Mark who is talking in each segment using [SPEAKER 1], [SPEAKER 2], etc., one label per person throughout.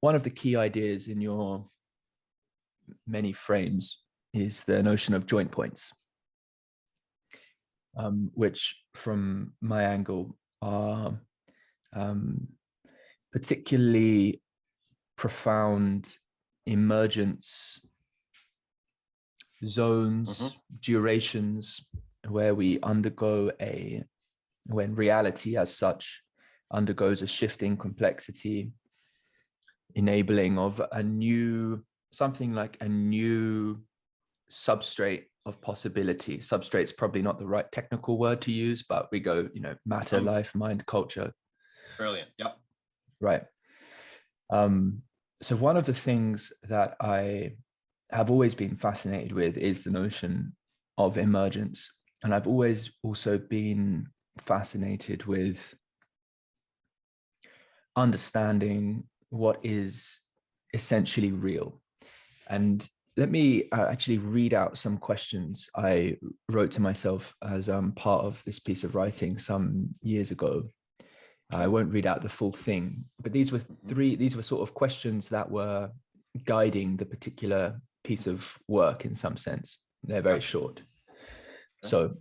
[SPEAKER 1] one of the key ideas in your many frames is the notion of joint points, which from my angle are particularly profound emergence zones, durations, where we undergo when reality as such undergoes a shifting complexity, enabling of something like a new substrate of possibility. Substrate's probably not the right technical word to use, but we go, matter, life, mind, culture.
[SPEAKER 2] Brilliant. Yep.
[SPEAKER 1] Right. So one of the things that I have always been fascinated with is the notion of emergence. And I've always also been fascinated with understanding what is essentially real. And let me actually read out some questions I wrote to myself as part of this piece of writing some years ago. I won't read out the full thing, but these were sort of questions that were guiding the particular piece of work in some sense. They're very short. So,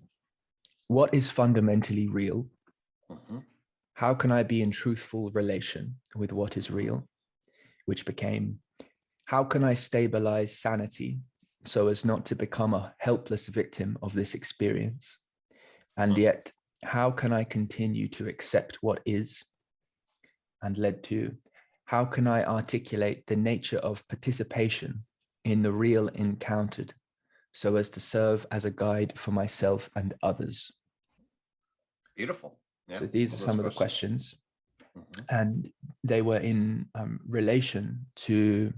[SPEAKER 1] what is fundamentally real? How can I be in truthful relation with what is real? Which became, how can I stabilize sanity so as not to become a helpless victim of this experience? And yet, how can I continue to accept what is? And led to, how can I articulate the nature of participation in the real encountered so as to serve as a guide for myself and others?
[SPEAKER 2] Beautiful. Yeah,
[SPEAKER 1] so these are some of the questions. And they were in relation to,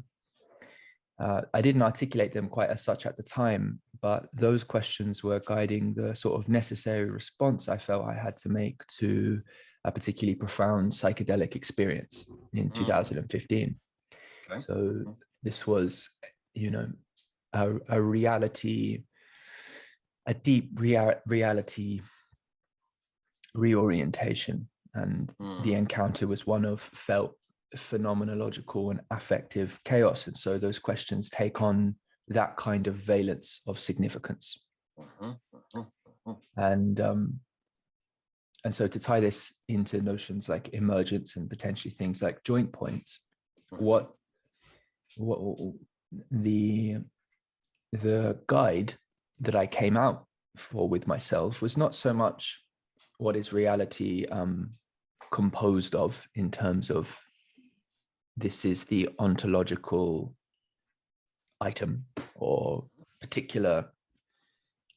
[SPEAKER 1] I didn't articulate them quite as such at the time, but those questions were guiding the sort of necessary response I felt I had to make to a particularly profound psychedelic experience in 2015. So this was, a reality, a deep reality reorientation. And the encounter was one of felt phenomenological and affective chaos. And so those questions take on that kind of valence of significance. And so to tie this into notions like emergence and potentially things like joint points, what the guide that I came out for with myself was not so much what is reality composed of in terms of this is the ontological item or particular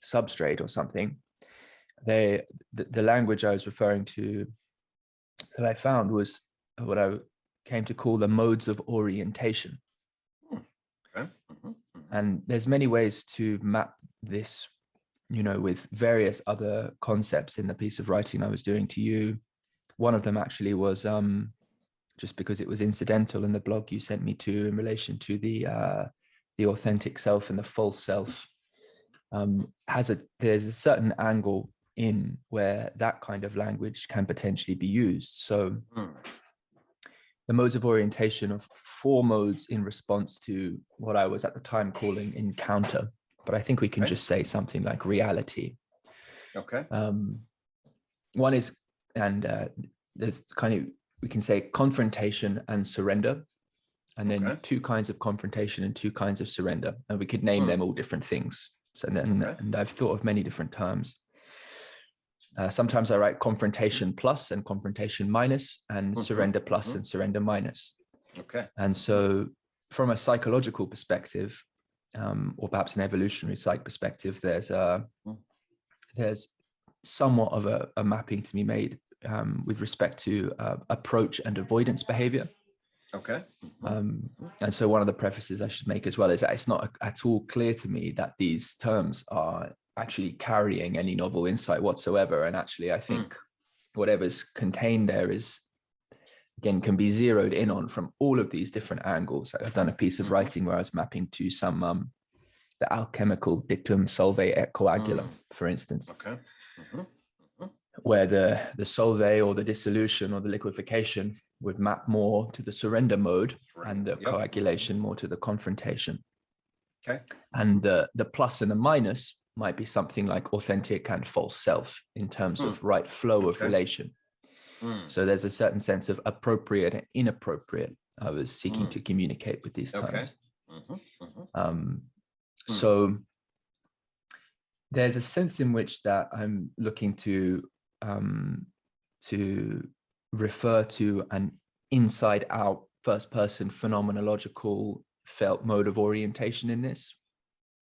[SPEAKER 1] substrate or something. The language I was referring to that I found was what I came to call the modes of orientation. And there's many ways to map this, with various other concepts in the piece of writing I was doing to you. One of them actually was just because it was incidental in the blog you sent me to in relation to the authentic self and the false self. There's a certain angle in where that kind of language can potentially be used. So the modes of orientation of 4 modes in response to what I was at the time calling encounter, but I think we can just say something like reality. One is, and there's kind of, we can say confrontation and surrender, and then 2 kinds of confrontation and 2 kinds of surrender, and we could name them all different things. So then, and I've thought of many different terms. Sometimes I write confrontation plus and confrontation minus, and surrender plus and surrender minus. And so from a psychological perspective, or perhaps an evolutionary psych perspective, there's somewhat of a mapping to be made with respect to approach and avoidance behavior. And so one of the prefaces I should make as well is that it's not at all clear to me that these terms are actually carrying any novel insight whatsoever. And actually, I think whatever's contained there is, again, can be zeroed in on from all of these different angles. I've done a piece of writing where I was mapping to some, the alchemical dictum solve et coagula, for instance. where the solve or the dissolution or the liquefaction would map more to the surrender mode, and the coagulation more to the confrontation.
[SPEAKER 2] Okay.
[SPEAKER 1] And the plus and the minus might be something like authentic and false self in terms of right flow of relation. So there's a certain sense of appropriate and inappropriate. I was seeking to communicate with these terms. So there's a sense in which that I'm looking to refer to an inside out first person phenomenological felt mode of orientation in this.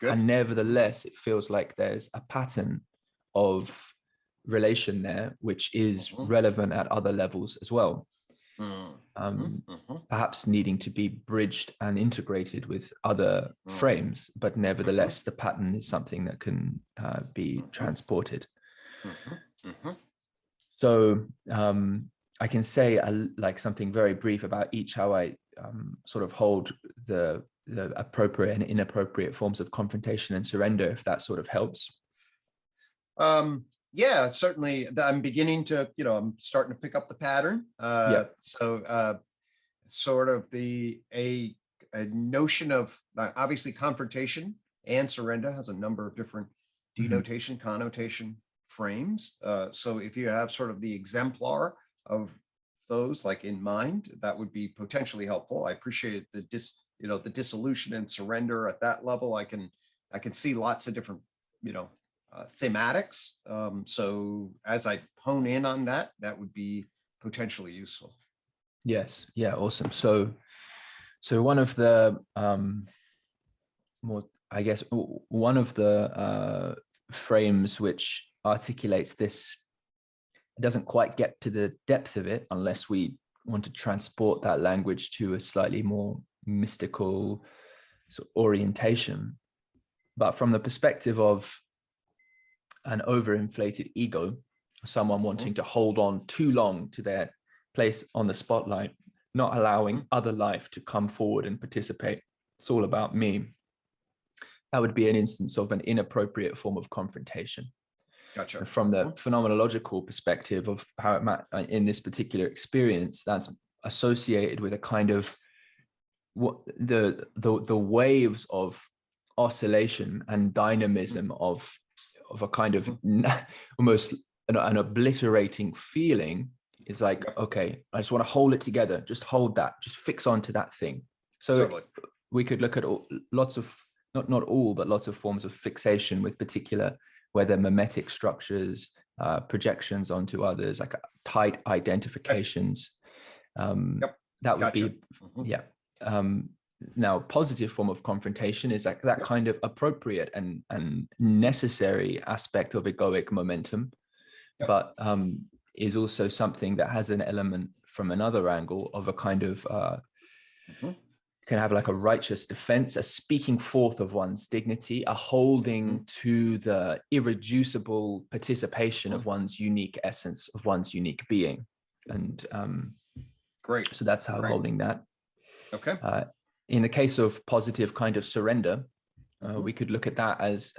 [SPEAKER 1] Good. And nevertheless, it feels like there's a pattern of relation there, which is relevant at other levels as well. Perhaps needing to be bridged and integrated with other frames, but nevertheless, the pattern is something that can be transported. So I can say like something very brief about each, how I sort of hold the appropriate and inappropriate forms of confrontation and surrender, if that sort of helps.
[SPEAKER 2] Yeah, certainly. I'm beginning to, I'm starting to pick up the pattern. So sort of a notion of obviously confrontation and surrender has a number of different denotation, connotation frames. So if you have sort of the exemplar of those like in mind, that would be potentially helpful. I appreciate the the dissolution and surrender at that level. I can see lots of different, thematics. So as I hone in on that, that would be potentially useful.
[SPEAKER 1] Yes. Yeah. Awesome. So one of the one of the frames which articulates this, it doesn't quite get to the depth of it unless we want to transport that language to a slightly more mystical sort of orientation. But from the perspective of an overinflated ego, someone wanting to hold on too long to their place on the spotlight, not allowing other life to come forward and participate. It's all about me. That would be an instance of an inappropriate form of confrontation.
[SPEAKER 2] Gotcha.
[SPEAKER 1] And from the phenomenological perspective of how it in this particular experience, that's associated with a kind of the waves of oscillation and dynamism of a kind of almost an obliterating feeling. Is like, okay, I just want to hold it together, just hold that, just fix onto that thing. So we could look at lots of, not all, but lots of forms of fixation with particular, whether mimetic structures, projections onto others, like tight identifications. That would be, now, positive form of confrontation is like that kind of appropriate and necessary aspect of egoic momentum, but is also something that has an element from another angle of a kind of can have like a righteous defense, a speaking forth of one's dignity, a holding to the irreducible participation of one's unique essence, of one's unique being. And
[SPEAKER 2] great.
[SPEAKER 1] So that's how I'm holding that.
[SPEAKER 2] Okay.
[SPEAKER 1] In the case of positive kind of surrender, we could look at that as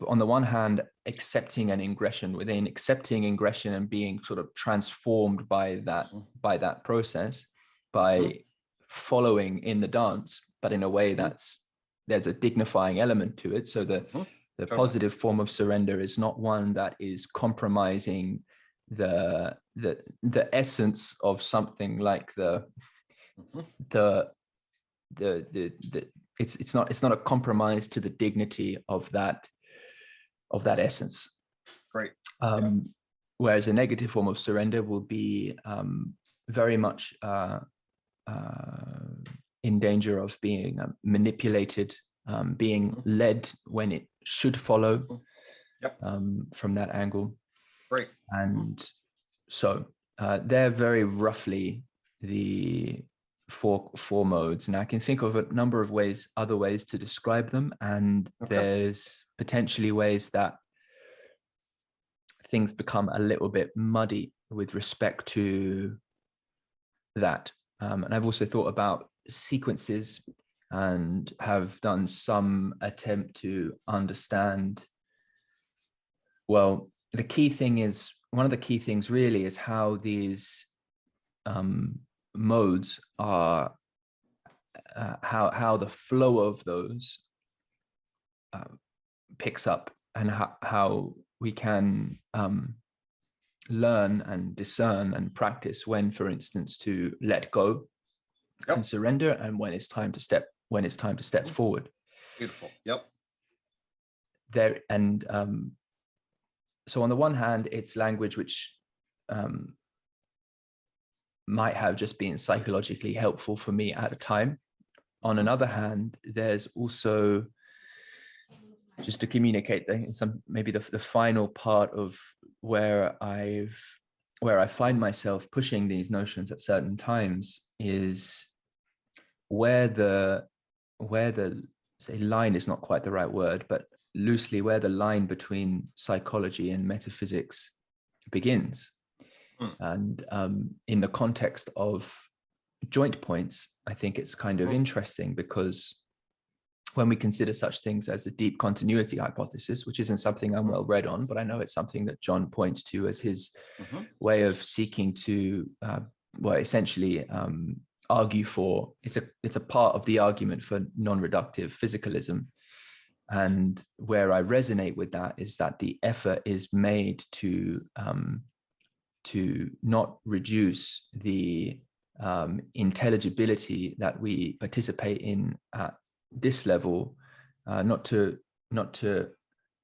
[SPEAKER 1] on the one hand, accepting an ingression within, accepting ingression and being sort of transformed by that process, by following in the dance, but in a way there's a dignifying element to it. So the positive form of surrender is not one that is compromising the essence of something like it's not a compromise to the dignity of that essence.
[SPEAKER 2] Great.
[SPEAKER 1] Whereas a negative form of surrender will be very much in danger of being manipulated, being led when it should follow from that angle.
[SPEAKER 2] Great.
[SPEAKER 1] And so they're very roughly the four modes. And I can think of a number of other ways to describe them. And there's potentially ways that things become a little bit muddy with respect to that. And I've also thought about sequences and have done some attempt to understand, well, the key thing is, one of the key things really is how these modes are, how the flow of those picks up, and how we can learn and discern and practice when, for instance, to let go and surrender, and when it's time to step forward.
[SPEAKER 2] Beautiful. Yep.
[SPEAKER 1] There, and so on the one hand, it's language which might have just been psychologically helpful for me at a time. On another hand, there's also, just to communicate maybe the final part of where I find myself pushing these notions at certain times, is where the say line is not quite the right word, but loosely where the line between psychology and metaphysics begins. And in the context of joint points, I think it's kind of interesting, because when we consider such things as the deep continuity hypothesis, which isn't something I'm well read on, but I know it's something that John points to as his way of seeking to, essentially argue for, it's a part of the argument for non-reductive physicalism. And where I resonate with that is that the effort is made to not reduce the intelligibility that we participate in at this level, not to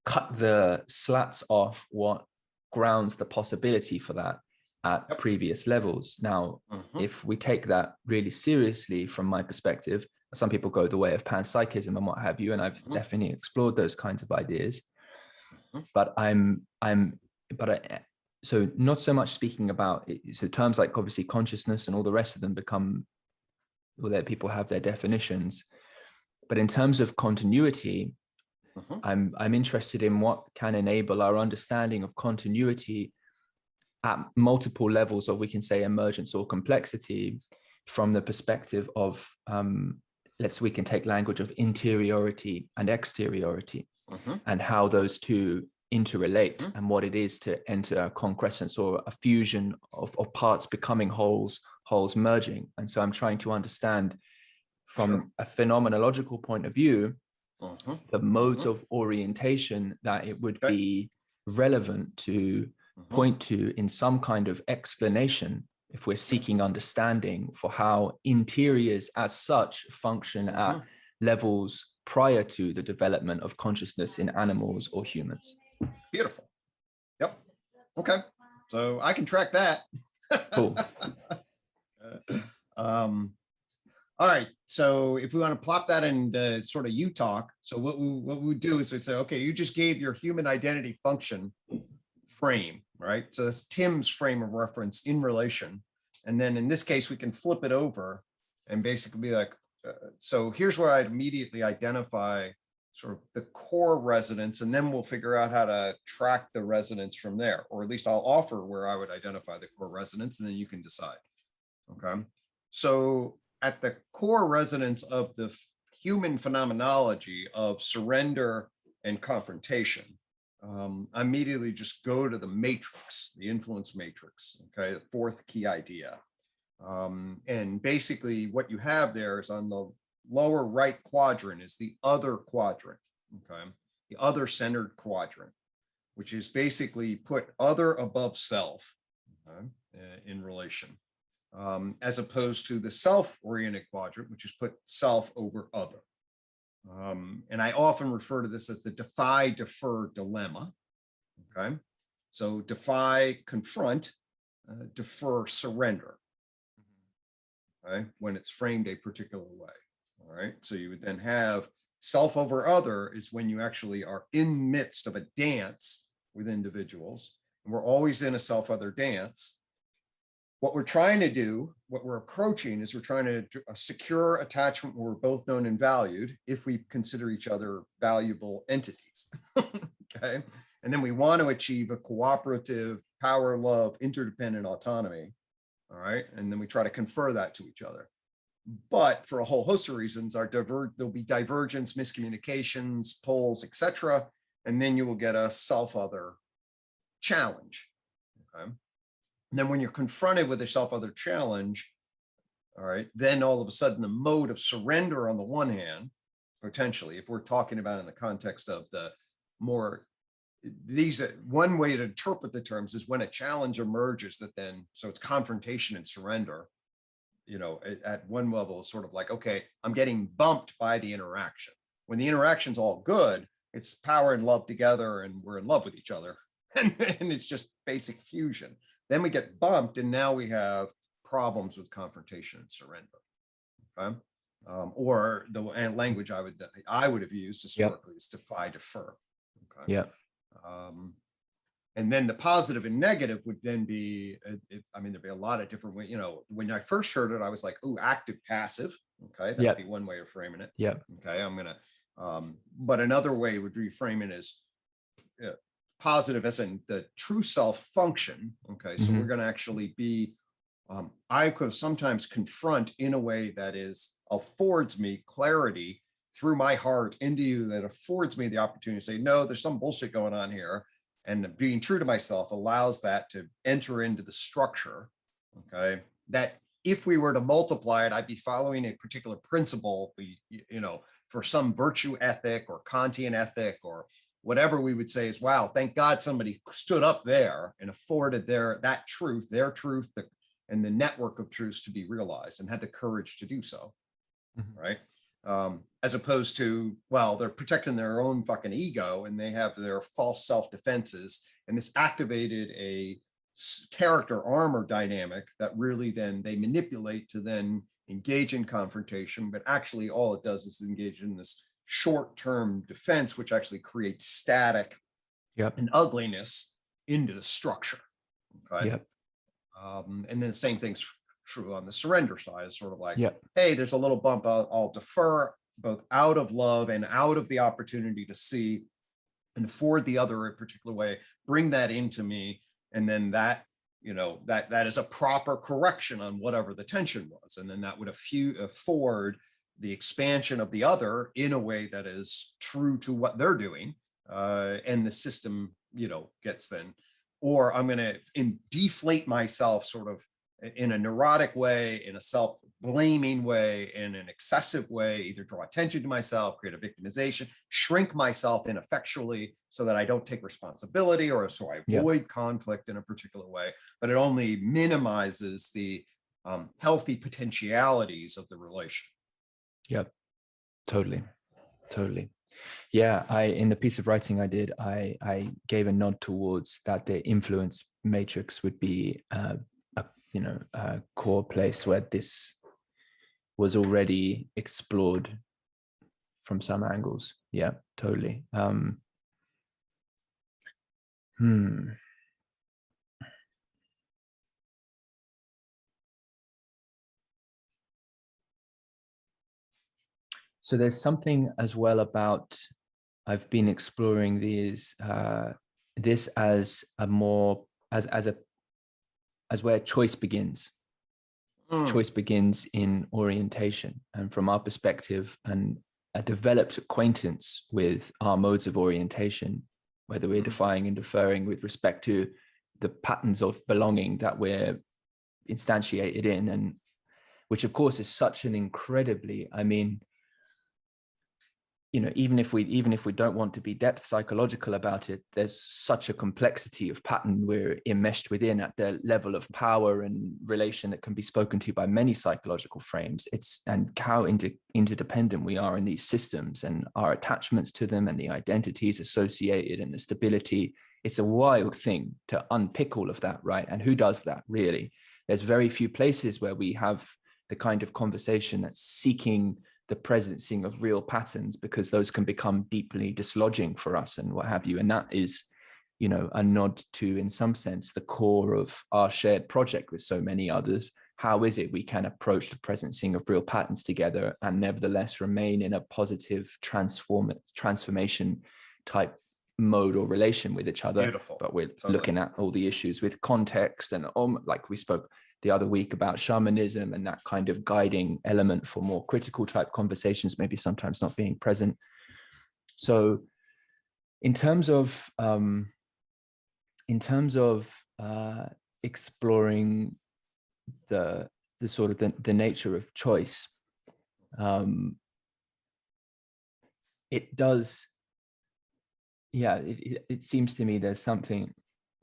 [SPEAKER 1] cut the slats off what grounds the possibility for that at previous levels. Now, if we take that really seriously, from my perspective, some people go the way of panpsychism and what have you, and I've definitely explored those kinds of ideas. But so not so much speaking about it, so terms like obviously consciousness and all the rest of them become, well, that people have their definitions. But in terms of continuity, I'm interested in what can enable our understanding of continuity at multiple levels of, we can say, emergence or complexity, from the perspective of, we can take language of interiority and exteriority, and how those two interrelate, and what it is to enter a concrescence or a fusion of parts becoming wholes merging. And so I'm trying to understand from a phenomenological point of view, the modes of orientation that it would be relevant to point to in some kind of explanation, if we're seeking understanding for how interiors as such function at levels prior to the development of consciousness in animals or humans.
[SPEAKER 2] Beautiful. Yep. Okay. So I can track that.
[SPEAKER 1] Cool.
[SPEAKER 2] All right. So if we want to plop that in sort of UTOK, so what we do is we say, okay, you just gave your human identity function frame, right? So that's Tim's frame of reference in relation. And then in this case, we can flip it over and basically be like, so here's where I'd immediately identify sort of the core resonance, and then we'll figure out how to track the resonance from there, or at least I'll offer where I would identify the core resonance, and then you can decide. Okay. So at the core resonance of the human phenomenology of surrender and confrontation, I immediately just go to the matrix, the influence matrix, okay, the fourth key idea. And basically what you have there is on the lower right quadrant is the other quadrant, okay, the other centered quadrant, which is basically put other above self, okay, in relation, as opposed to the self-oriented quadrant, which is put self over other. And I often refer to this as the defy, defer dilemma. Okay, so defy, confront, defer, surrender. Okay, when it's framed a particular way. All right, so you would then have self over other is when you actually are in midst of a dance with individuals, and we're always in a self-other dance. What we're trying to do, what we're approaching, is we're trying to secure attachment where we're both known and valued, if we consider each other valuable entities. Okay, and then we want to achieve a cooperative power, love, interdependent autonomy. All right, and then we try to confer that to each other. But for a whole host of reasons, there'll be divergence, miscommunications, poles, etc. And then you will get a self-other challenge. Okay. And then when you're confronted with a self-other challenge, all right, then all of a sudden the mode of surrender on the one hand, potentially, if we're talking about in the context of the more, one way to interpret the terms is when a challenge emerges that then, so it's confrontation and surrender, at one level is sort of like, okay, I'm getting bumped by the interaction. When the interaction's all good, it's power and love together and we're in love with each other. And it's just basic fusion. Then we get bumped and now we have problems with confrontation and surrender. Okay? Or the language I would have used historically is defy, defer. Okay.
[SPEAKER 1] Yeah.
[SPEAKER 2] And then the positive and negative would then be, there'd be a lot of different ways. When I first heard it, I was like, "Ooh, active, passive." Okay, that would be one way of framing it.
[SPEAKER 1] Yeah.
[SPEAKER 2] Okay, but another way would reframe it as positive, as in the true self function. Okay, so we're going to actually be. I could sometimes confront in a way that affords me clarity through my heart into you, that affords me the opportunity to say, no, there's some bullshit going on here. And being true to myself allows that to enter into the structure. Okay. That if we were to multiply it, I'd be following a particular principle, for some virtue ethic or Kantian ethic or whatever we would say is, wow, thank God somebody stood up there and afforded their truth, and the network of truths to be realized and had the courage to do so. Right. As opposed to, well, they're protecting their own fucking ego and they have their false self-defenses, and this activated a character armor dynamic that really then they manipulate to then engage in confrontation, but actually all it does is engage in this short-term defense, which actually creates static and ugliness into the structure. Okay. And then the same thing's true on the surrender side. It's sort of like, hey, there's a little bump, I'll defer, both out of love and out of the opportunity to see and afford the other a particular way, bring that into me. And then that is a proper correction on whatever the tension was. And then that would afford the expansion of the other in a way that is true to what they're doing. And the system, gets then, or I'm going to deflate myself sort of in a neurotic way, in a self-blaming way, in an excessive way, either draw attention to myself, create a victimization, shrink myself ineffectually so that I don't take responsibility, or so I avoid conflict in a particular way, but it only minimizes the healthy potentialities of the relation.
[SPEAKER 1] Yep, totally. Yeah, in the piece of writing I did, I gave a nod towards that the influence matrix would be a core place where this was already explored from some angles. Yeah, totally. So there's something as well about, I've been exploring this as a more, as where choice begins. Choice begins in orientation. And from our perspective, and a developed acquaintance with our modes of orientation, whether we're defying and deferring with respect to the patterns of belonging that we're instantiated in, and which of course is such an incredibly, even if we don't want to be depth psychological about it, there's such a complexity of pattern we're enmeshed within at the level of power and relation that can be spoken to by many psychological frames. And how interdependent we are in these systems and our attachments to them and the identities associated and the stability. It's a wild thing to unpick all of that, right? And who does that, really? There's very few places where we have the kind of conversation that's seeking the presencing of real patterns, because those can become deeply dislodging for us and what have you. And that is, a nod to, in some sense, the core of our shared project with so many others. How is it we can approach the presencing of real patterns together and nevertheless remain in a positive transformation type mode or relation with each other?
[SPEAKER 2] Beautiful.
[SPEAKER 1] But we're looking at all the issues with context, and like we spoke the other week about shamanism and that kind of guiding element for more critical type conversations, maybe sometimes not being present. So in terms of in terms of exploring the sort of the nature of choice, it does, yeah, it seems to me there's something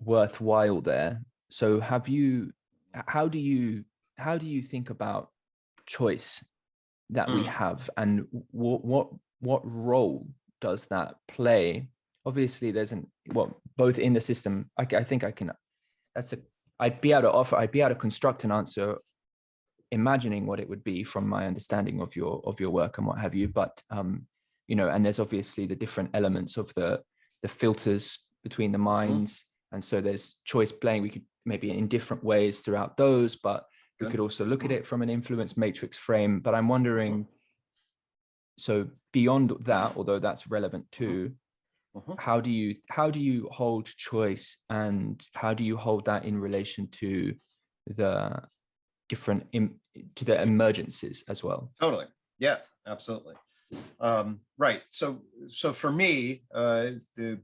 [SPEAKER 1] worthwhile there. So how do you think about choice that we have, and what role does that play? Obviously there's both in the system. I think I can, I'd be able to construct an answer imagining what it would be from my understanding of your work and what have you, but you know, and there's obviously the different elements of the filters between the minds, and so there's choice playing. We could maybe in different ways throughout those, but we could also look at it from an influence matrix frame. But I'm wondering, so beyond that, although that's relevant too, how do you hold choice, and how do you hold that in relation to the different to the emergences as well?
[SPEAKER 2] Totally. Yeah, absolutely. Right. So for me,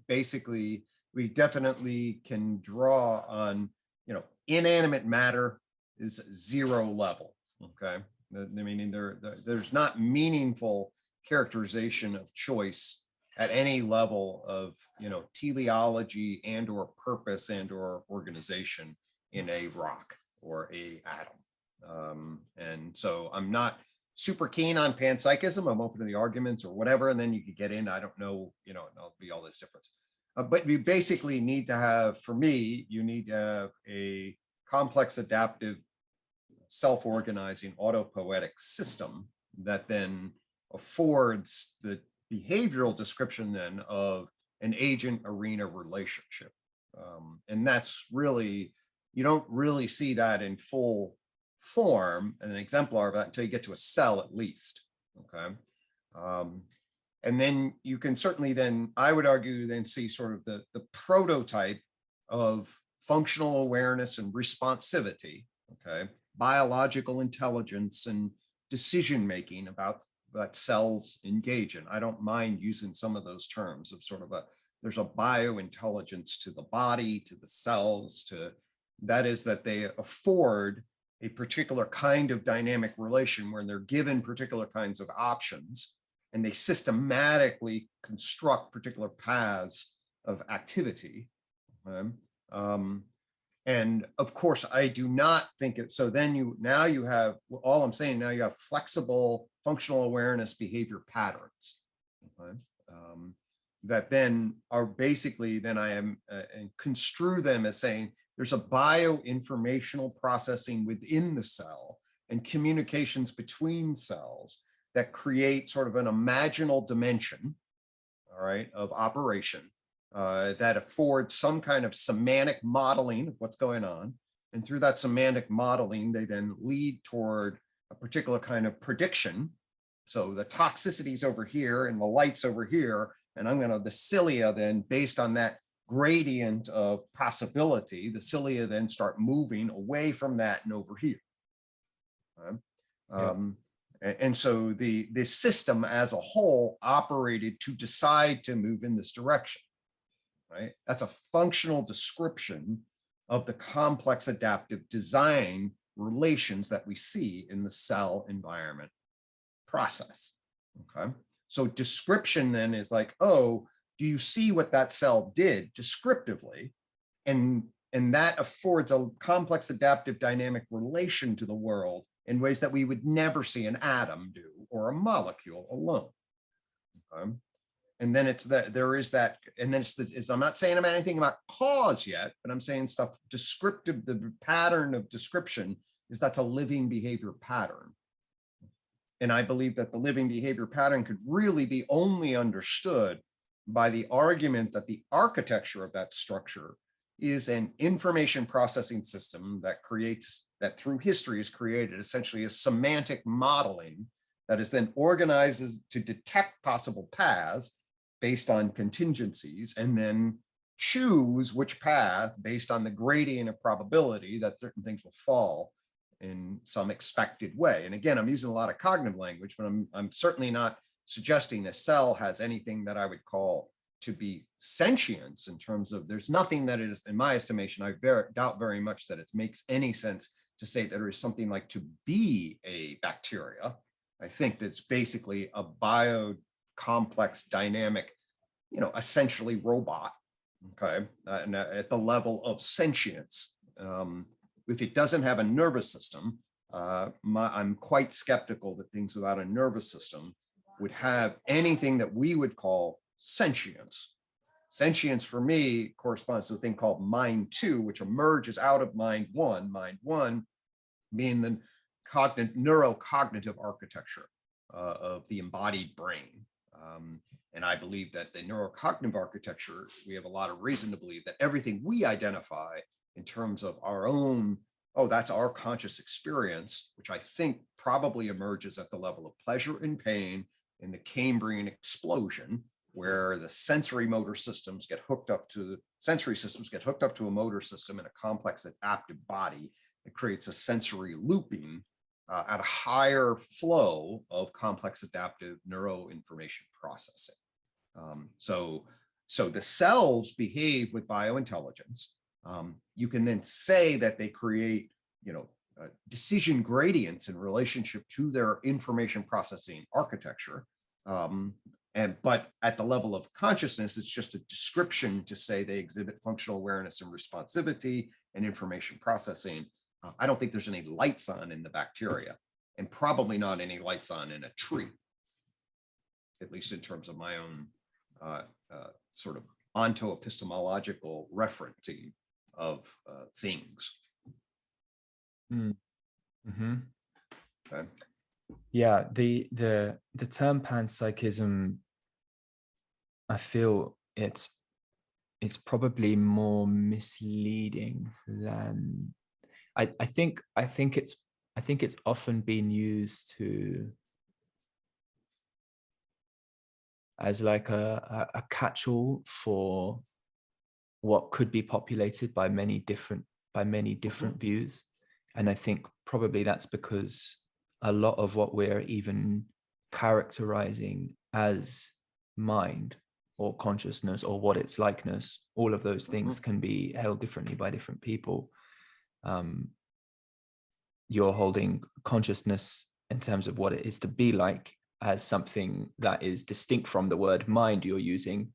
[SPEAKER 2] basically, we definitely can draw on, you know, inanimate matter is zero level. Okay. I mean, there's not meaningful characterization of choice at any level of, you know, teleology and or purpose and or organization in a rock or a atom. And so I'm not super keen on panpsychism. I'm open to the arguments or whatever, and then you could get in, I don't know, you know, it'll be all this difference. But you basically need to have, for me, you need to have a complex, adaptive, self-organizing, autopoietic system that then affords the behavioral description then of an agent arena relationship. And that's really, you don't really see that in full form and an exemplar of that until you get to a cell at least. Okay. And then you can certainly then, I would argue, then see sort of the prototype of functional awareness and responsivity, okay, biological intelligence and decision making about that cells engage in. I don't mind using some of those terms of sort of there's a biointelligence to the body, to the cells, to that is that they afford a particular kind of dynamic relation where they're given particular kinds of options and they systematically construct particular paths of activity. And of course, I do not think it. So then you have, all I'm saying now, you have flexible functional awareness behavior patterns. Okay? That then are basically, then I am and construe them as saying there's a bioinformational processing within the cell and communications between cells that create sort of an imaginal dimension, all right, of operation that affords some kind of semantic modeling of what's going on. And through that semantic modeling, they then lead toward a particular kind of prediction. So the toxicity's over here and the light's over here, and the cilia then, based on that gradient of possibility, the cilia then start moving away from that and over here. And so the system as a whole operated to decide to move in this direction, right? That's a functional description of the complex adaptive design relations that we see in the cell environment process, okay? So description then is like, oh, do you see what that cell did descriptively? And that affords a complex adaptive dynamic relation to the world in ways that we would never see an atom do or a molecule alone. Okay? And then it's that there is that, and then I'm not saying about anything about cause yet, but I'm saying stuff descriptive, the pattern of description is that's a living behavior pattern. And I believe that the living behavior pattern could really be only understood by the argument that the architecture of that structure is an information processing system that creates, that through history is created essentially a semantic modeling that is then organized to detect possible paths based on contingencies and then choose which path based on the gradient of probability that certain things will fall in some expected way. And again, I'm using a lot of cognitive language, but I'm certainly not suggesting a cell has anything that I would call to be sentience in terms of there's nothing that is, in my estimation, I doubt very much that it makes any sense to say that there is something like to be a bacteria. I think that's basically a bio-complex, dynamic, essentially robot, okay, and at the level of sentience. If it doesn't have a nervous system, I'm quite skeptical that things without a nervous system would have anything that we would call sentience. Sentience for me corresponds to a thing called mind two, which emerges out of mind one being the neurocognitive architecture of the embodied brain. And I believe that the neurocognitive architecture, we have a lot of reason to believe that everything we identify in terms of our own, that's our conscious experience, which I think probably emerges at the level of pleasure and pain in the Cambrian explosion, where the sensory systems get hooked up to a motor system in a complex adaptive body. It creates a sensory looping at a higher flow of complex adaptive neuroinformation processing. So the cells behave with biointelligence. You can then say that they create, decision gradients in relationship to their information processing architecture. But at the level of consciousness, it's just a description to say they exhibit functional awareness and responsivity and information processing. I don't think there's any lights on in the bacteria, and probably not any lights on in a tree, at least in terms of my own sort of onto-epistemological referencing of things.
[SPEAKER 1] Mm-hmm.
[SPEAKER 2] Okay.
[SPEAKER 1] Yeah, the term panpsychism, I feel it's probably more misleading than I think it's often been used as like a catch-all for what could be populated by many different views. And I think probably that's because a lot of what we're even characterizing as mind or consciousness or what its likeness, all of those things can be held differently by different people. You're holding consciousness in terms of what it is to be like as something that is distinct from the word mind you're using,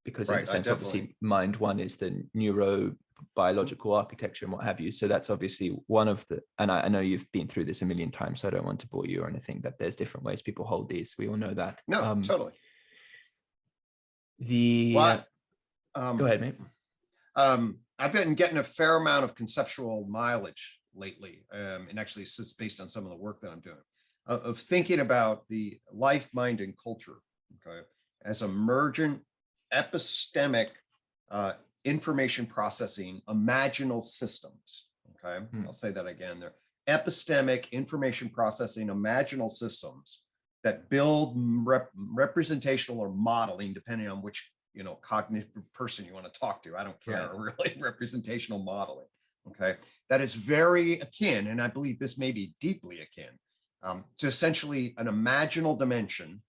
[SPEAKER 1] because in a sense, obviously, mind one is the neurobiological architecture and what have you. So that's obviously one of the, and I know you've been through this a million times, so I don't want to bore you or anything, that there's different ways people hold these. We all know that.
[SPEAKER 2] No, totally.
[SPEAKER 1] Go ahead, mate.
[SPEAKER 2] I've been getting a fair amount of conceptual mileage lately, and actually it's just based on some of the work that I'm doing, of thinking about the life, mind, and culture, okay, as emergent, epistemic, information processing, imaginal systems, okay? I'll say that again. They're epistemic, information processing, imaginal systems that build representational or modeling, depending on which cognitive person you want to talk to. I don't care, really, representational modeling, okay? That is very akin, and I believe this may be deeply akin, to essentially an imaginal dimension,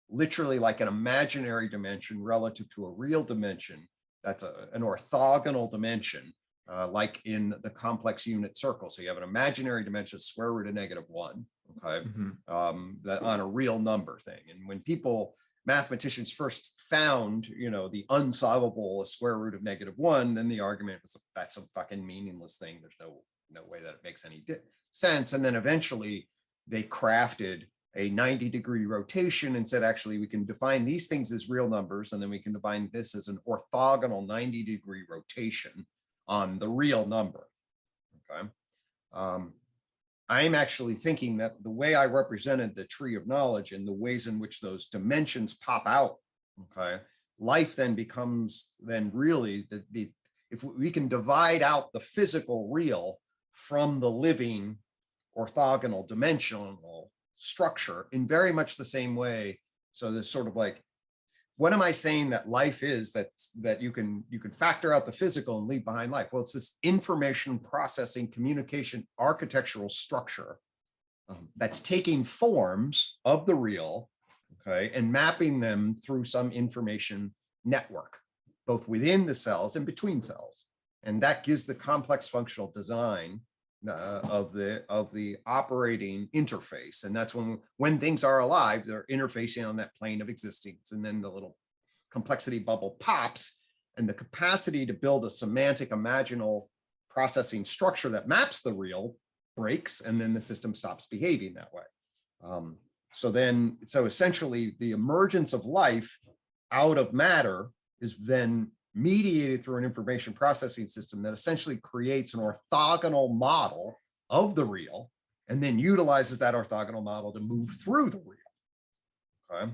[SPEAKER 2] literally like an imaginary dimension relative to a real dimension. That's an orthogonal dimension, like in the complex unit circle. So you have an imaginary dimension, square root of -1, okay, that on a real number thing. And when mathematicians first found, the unsolvable square root of -1, then the argument was that's a fucking meaningless thing. There's no way that it makes any sense. And then eventually they crafted a 90-degree rotation and said, actually, we can define these things as real numbers, and then we can define this as an orthogonal 90-degree rotation on the real number, okay? I'm actually thinking that the way I represented the tree of knowledge and the ways in which those dimensions pop out, okay, life then becomes really if we can divide out the physical real from the living orthogonal dimensional structure in very much the same way. So there's sort of like, what am I saying that life is, that you can factor out the physical and leave behind life? Well, it's this information processing, communication, architectural structure that's taking forms of the real, okay, and mapping them through some information network, both within the cells and between cells. And that gives the complex functional design of the operating interface. And that's when things are alive, they're interfacing on that plane of existence. And then the little complexity bubble pops, and the capacity to build a semantic imaginal processing structure that maps the real breaks, and then the system stops behaving that way. So essentially the emergence of life out of matter is then mediated through an information processing system that essentially creates an orthogonal model of the real, and then utilizes that orthogonal model to move through the real. Okay.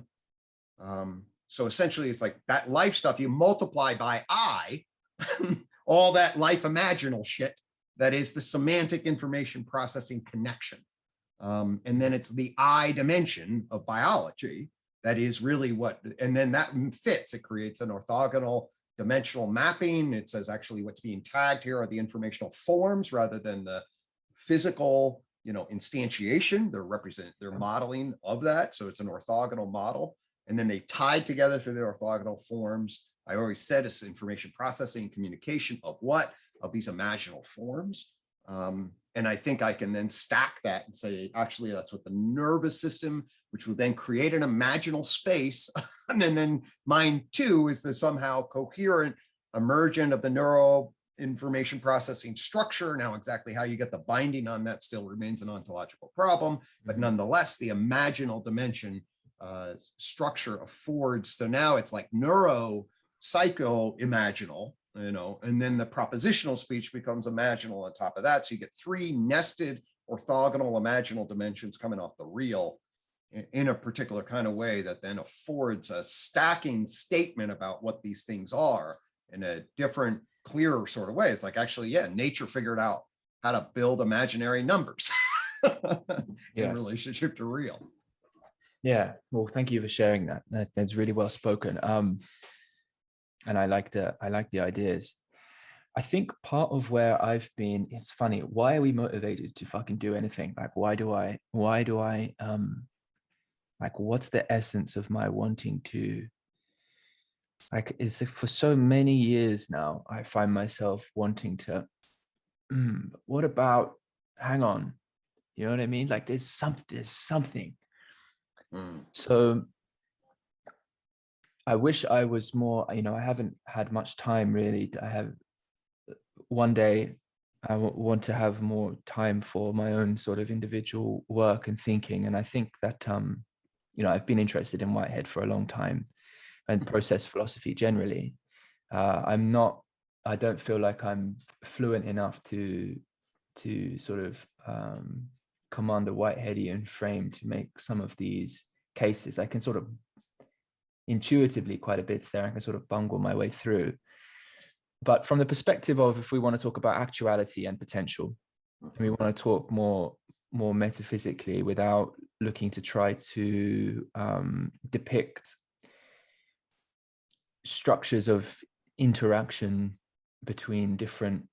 [SPEAKER 2] So essentially it's like that life stuff, you multiply by I, all that life imaginal shit that is the semantic information processing connection. And then it's the I dimension of biology that is really what, and then that fits, it creates an orthogonal dimensional mapping. It says actually what's being tagged here are the informational forms rather than the physical, instantiation. They're modeling of that. So it's an orthogonal model. And then they tied together through the orthogonal forms. I always said it's information processing, communication of what? Of these imaginal forms. And I think I can then stack that and say, actually, that's what the nervous system, which will then create an imaginal space. And then mine too is the somehow coherent emergent of the neuro information processing structure. Now, exactly how you get the binding on that still remains an ontological problem, but nonetheless, the imaginal dimension structure affords. So now it's like neuro, psycho, imaginal, and then the propositional speech becomes imaginal on top of that. So you get three nested orthogonal imaginal dimensions coming off the real in a particular kind of way that then affords a stacking statement about what these things are in a different, clearer sort of way. It's like, actually, yeah, nature figured out how to build imaginary numbers in relationship to real.
[SPEAKER 1] Yeah, well, thank you for sharing that. That's really well spoken. And I like the ideas. I think part of where I've been, it's funny, why are we motivated to fucking do anything? Like, why do I like, what's the essence of my wanting to, like, is for so many years now, I find myself wanting to, what about, hang on, you know what I mean? Like there's something. So I wish I was more, I haven't had much time really. I have one day, I want to have more time for my own sort of individual work and thinking. And I think that, I've been interested in Whitehead for a long time and process philosophy generally. I don't feel like I'm fluent enough to sort of command a Whiteheadian frame to make some of these cases. I can sort of intuitively quite a bit there. I can sort of bungle my way through. But from the perspective of, if we want to talk about actuality and potential, and we want to talk more metaphysically without looking to try to depict structures of interaction between different,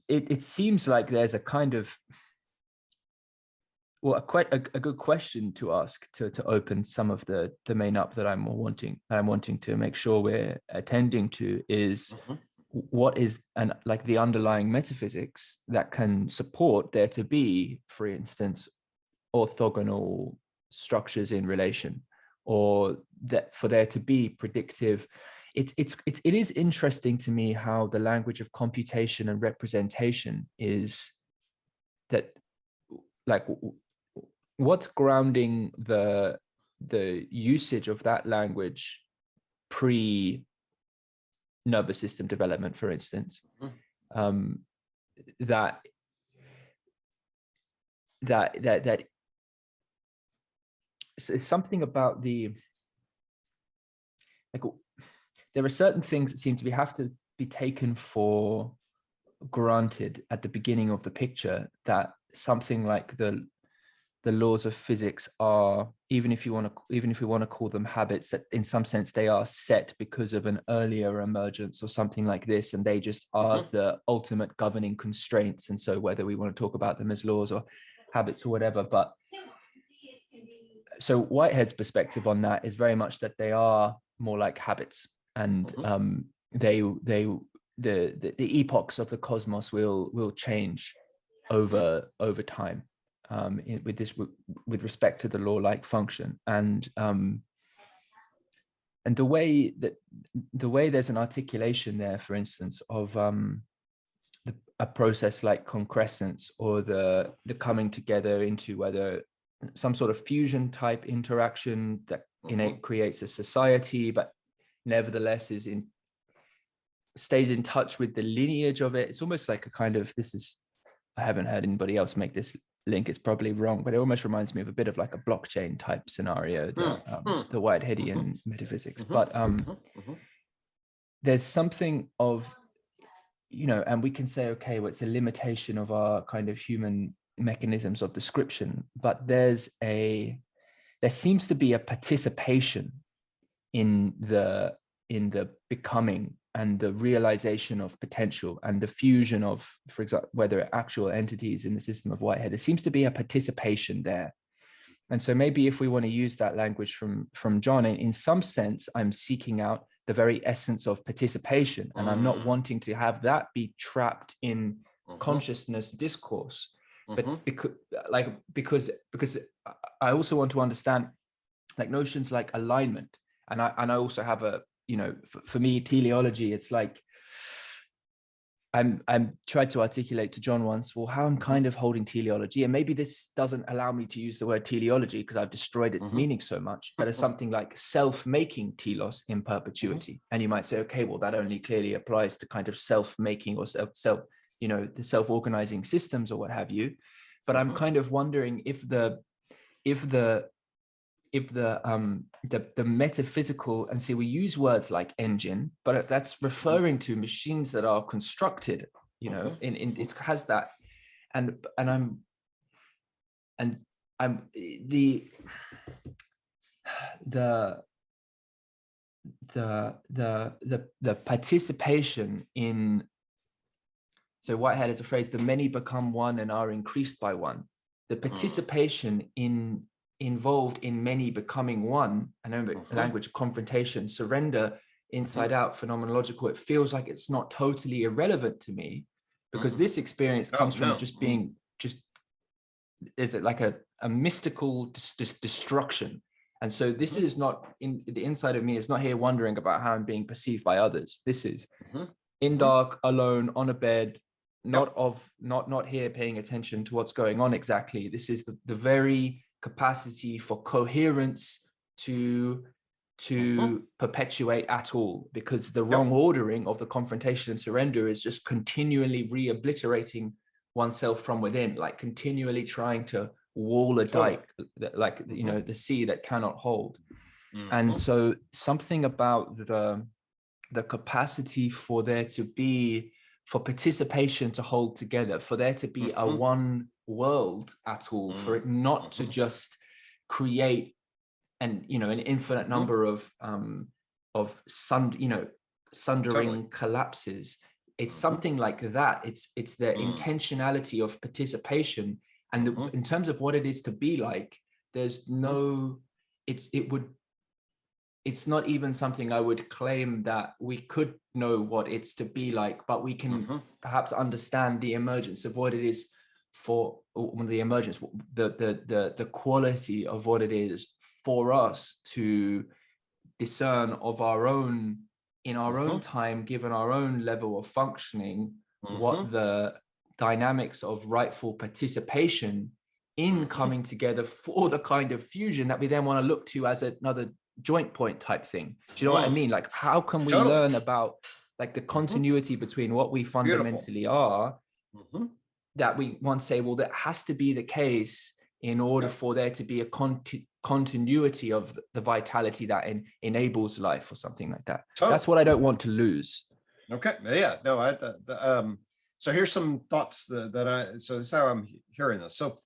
[SPEAKER 1] it seems like there's a kind of, well, quite a good question to ask to open some of the domain up that I'm wanting to make sure we're attending to is what is, and like the underlying metaphysics that can support there to be, for instance, orthogonal structures in relation, or that for there to be predictive. It is interesting to me how the language of computation and representation is that, like, what's grounding the usage of that language pre nervous system development, for instance, that it's something about the, like, there are certain things that seem to have to be taken for granted at the beginning of the picture, that something like the laws of physics are, even if we want to call them habits, that in some sense they are set because of an earlier emergence or something like this, and they just are the ultimate governing constraints. And so whether we want to talk about them as laws or habits or whatever, but so Whitehead's perspective on that is very much that they are more like habits, and the epochs of the cosmos will change over time, with respect to the law-like function, and the way there's an articulation there, for instance, of a process like concrescence, or the coming together into whether some sort of fusion type interaction that creates a society, but nevertheless stays in touch with the lineage of it. It's almost like a kind of, I haven't heard anybody else make this link, it's probably wrong, but it almost reminds me of a bit of like a blockchain type scenario, the Whiteheadian metaphysics. But there's something of, and we can say, okay, well, it's a limitation of our kind of human mechanisms of description, but there seems to be a participation in the becoming and the realization of potential and the fusion of, for example, whether actual entities in the system of Whitehead. There seems to be a participation there. And so maybe if we want to use that language from John, in some sense, I'm seeking out the very essence of participation, and I'm not wanting to have that be trapped in consciousness discourse, but because I also want to understand like notions like alignment, and I also have a, for me, teleology, it's like I'm tried to articulate to John once, well, how I'm kind of holding teleology, and maybe this doesn't allow me to use the word teleology because I've destroyed its meaning so much, but it's something like self-making telos in perpetuity. And you might say, okay, well, that only clearly applies to kind of self-making or self, the self-organizing systems or what have you. But I'm kind of wondering if the metaphysical, and see, we use words like engine, but that's referring to machines that are constructed, it has that, and I'm the participation in, so Whitehead has a phrase, the many become one and are increased by one. The participation involved in many becoming one, and then language, confrontation, surrender, inside out, phenomenological, it feels like it's not totally irrelevant to me, because this experience comes from just being, is it like a mystical destruction. And so this is not, in the inside of me is not here wondering about how I'm being perceived by others. This is in dark, alone, on a bed, not here paying attention to what's going on exactly. This is the very capacity for coherence to perpetuate at all, because the wrong ordering of the confrontation and surrender is just continually re-obliterating oneself from within, like continually trying to wall a dike, like the sea that cannot hold. And so something about the capacity for there to be, for participation to hold together, for there to be a one world at all, for it not to just create an infinite number of sundering collapses. It's something like that. It's the intentionality of participation, and in terms of what it is to be like, there's no, it's not even something I would claim that we could know what it's to be like, but we can perhaps understand the emergence of what it is for the emergence, the quality of what it is for us to discern of our own, in our own time, given our own level of functioning, what the dynamics of rightful participation in coming together for the kind of fusion that we then want to look to as another joint point type thing. Do you know what I mean? Like, how can we learn about like the continuity between what we fundamentally are, that we once say, well, that has to be the case in order for there to be a continuity of the vitality that enables life, or something like that. That's what I don't want to lose.
[SPEAKER 2] Okay. Yeah. No. So here's some thoughts so this is how I'm hearing this. So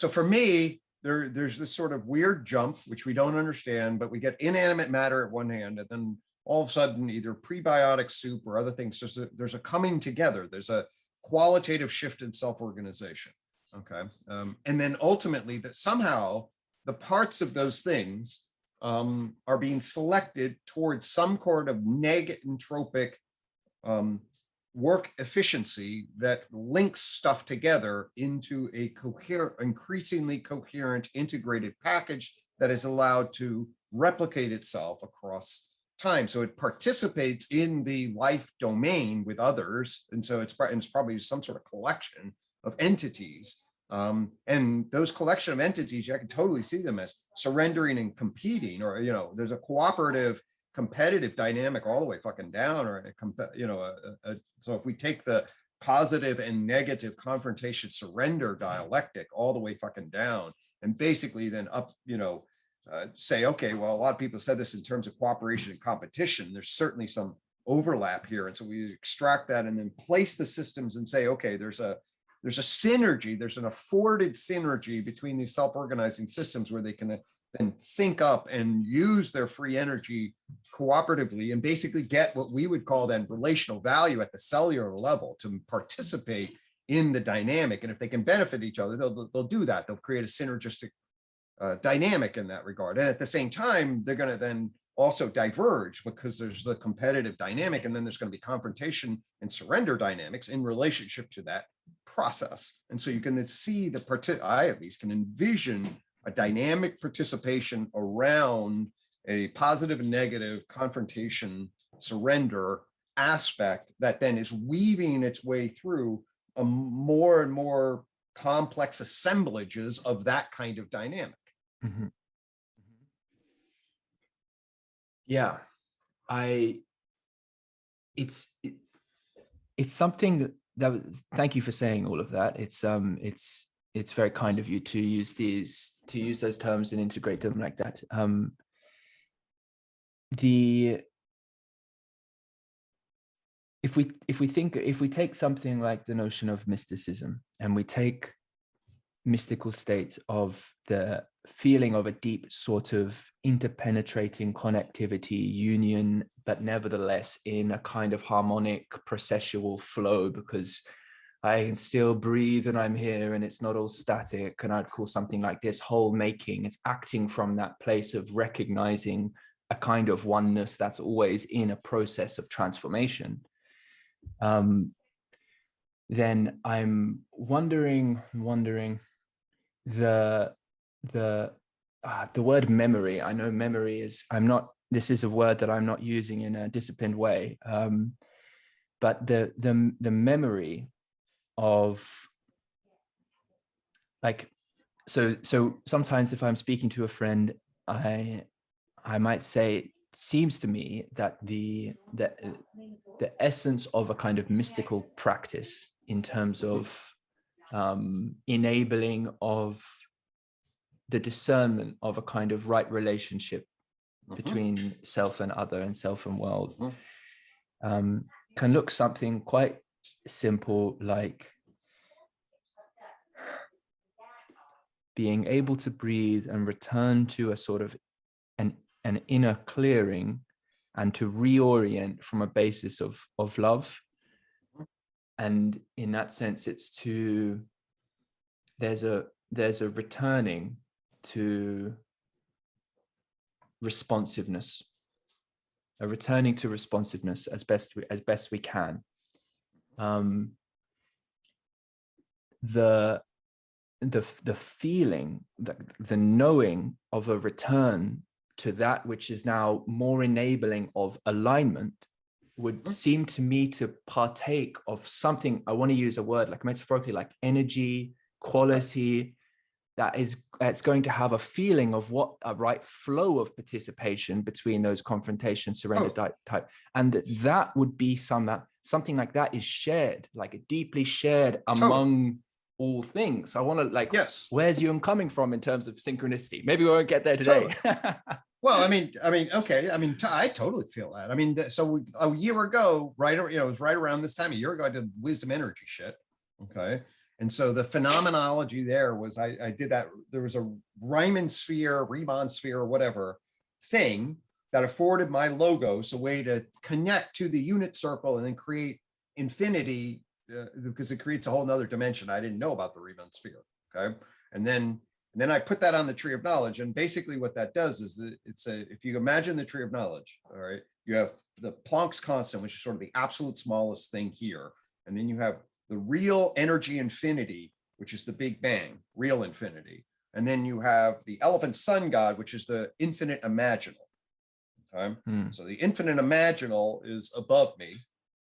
[SPEAKER 2] for me, there's this sort of weird jump, which we don't understand, but we get inanimate matter at one hand, and then all of a sudden either prebiotic soup or other things. So there's a coming together. There's a qualitative shift in self-organization. Okay. And then ultimately that somehow the parts of those things are being selected towards some kind of neg-entropic work efficiency that links stuff together into a increasingly coherent, integrated package that is allowed to replicate itself across time. So it participates in the life domain with others. And so it's probably some sort of collection of entities. And those collection of entities, I can totally see them as surrendering and competing, or, there's a cooperative, competitive dynamic all the way fucking down, or so if we take the positive and negative confrontation surrender dialectic all the way fucking down, and basically then up, say, okay, well, a lot of people said this in terms of cooperation and competition. There's certainly some overlap here, and so we extract that and then place the systems and say, okay, there's a synergy, there's an afforded synergy between these self-organizing systems where they can then sync up and use their free energy cooperatively and basically get what we would call then relational value at the cellular level to participate in the dynamic. And if they can benefit each other, they'll do that. They'll create a synergistic dynamic in that regard. And at the same time, they're going to then also diverge because there's the competitive dynamic, and then there's going to be confrontation and surrender dynamics in relationship to that process. And so you can then see I at least can envision a dynamic participation around a positive and negative confrontation surrender aspect that then is weaving its way through a more and more complex assemblages of that kind of dynamic.
[SPEAKER 1] Mm-hmm. Yeah, it's something that, thank you for saying all of that. It's very kind of you to use those terms and integrate them like that. If we take something like the notion of mysticism, and we take mystical state of the feeling of a deep sort of interpenetrating connectivity, union, but nevertheless in a kind of harmonic processual flow, because I can still breathe and I'm here and it's not all static. And I'd call something like this whole making. It's acting from that place of recognizing a kind of oneness that's always in a process of transformation. Then I'm wondering the word memory. I know memory is, this is a word that I'm not using in a disciplined way. But the memory of, like, so sometimes if I'm speaking to a friend, I might say, it seems to me that the essence of a kind of mystical practice in terms of enabling of the discernment of a kind of right relationship between self and other and self and world can look something quite simple, like being able to breathe and return to a sort of an inner clearing, and to reorient from a basis of love. And in that sense, there's a returning to responsiveness, as best we can. The feeling, the knowing of a return to that which is now more enabling of alignment would seem to me to partake of something, I want to use a word like metaphorically, like energy, quality, it's going to have a feeling of what a right flow of participation between those confrontation surrender type, and that would be something like that is shared, like a deeply shared among all things. I want to, like, yes, where's Jung coming from in terms of synchronicity? Maybe we won't get there today.
[SPEAKER 2] Well, I mean, okay. I mean, I totally feel that. I mean, so a year ago, right? It was right around this time a year ago, I did wisdom energy shit. Okay. And so the phenomenology there was, I did that. There was a Riemann sphere, or whatever thing that afforded my logos a way to connect to the unit circle and then create infinity, because it creates a whole nother dimension. I didn't know about the Riemann sphere. Okay. And then And then I put that on the tree of knowledge. And basically what that does is if you imagine the tree of knowledge, all right, you have the Planck's constant, which is sort of the absolute smallest thing here. And then you have the real energy infinity, which is the Big Bang, real infinity. And then you have the elephant sun god, which is the infinite imaginal. Okay? So the infinite imaginal is above me,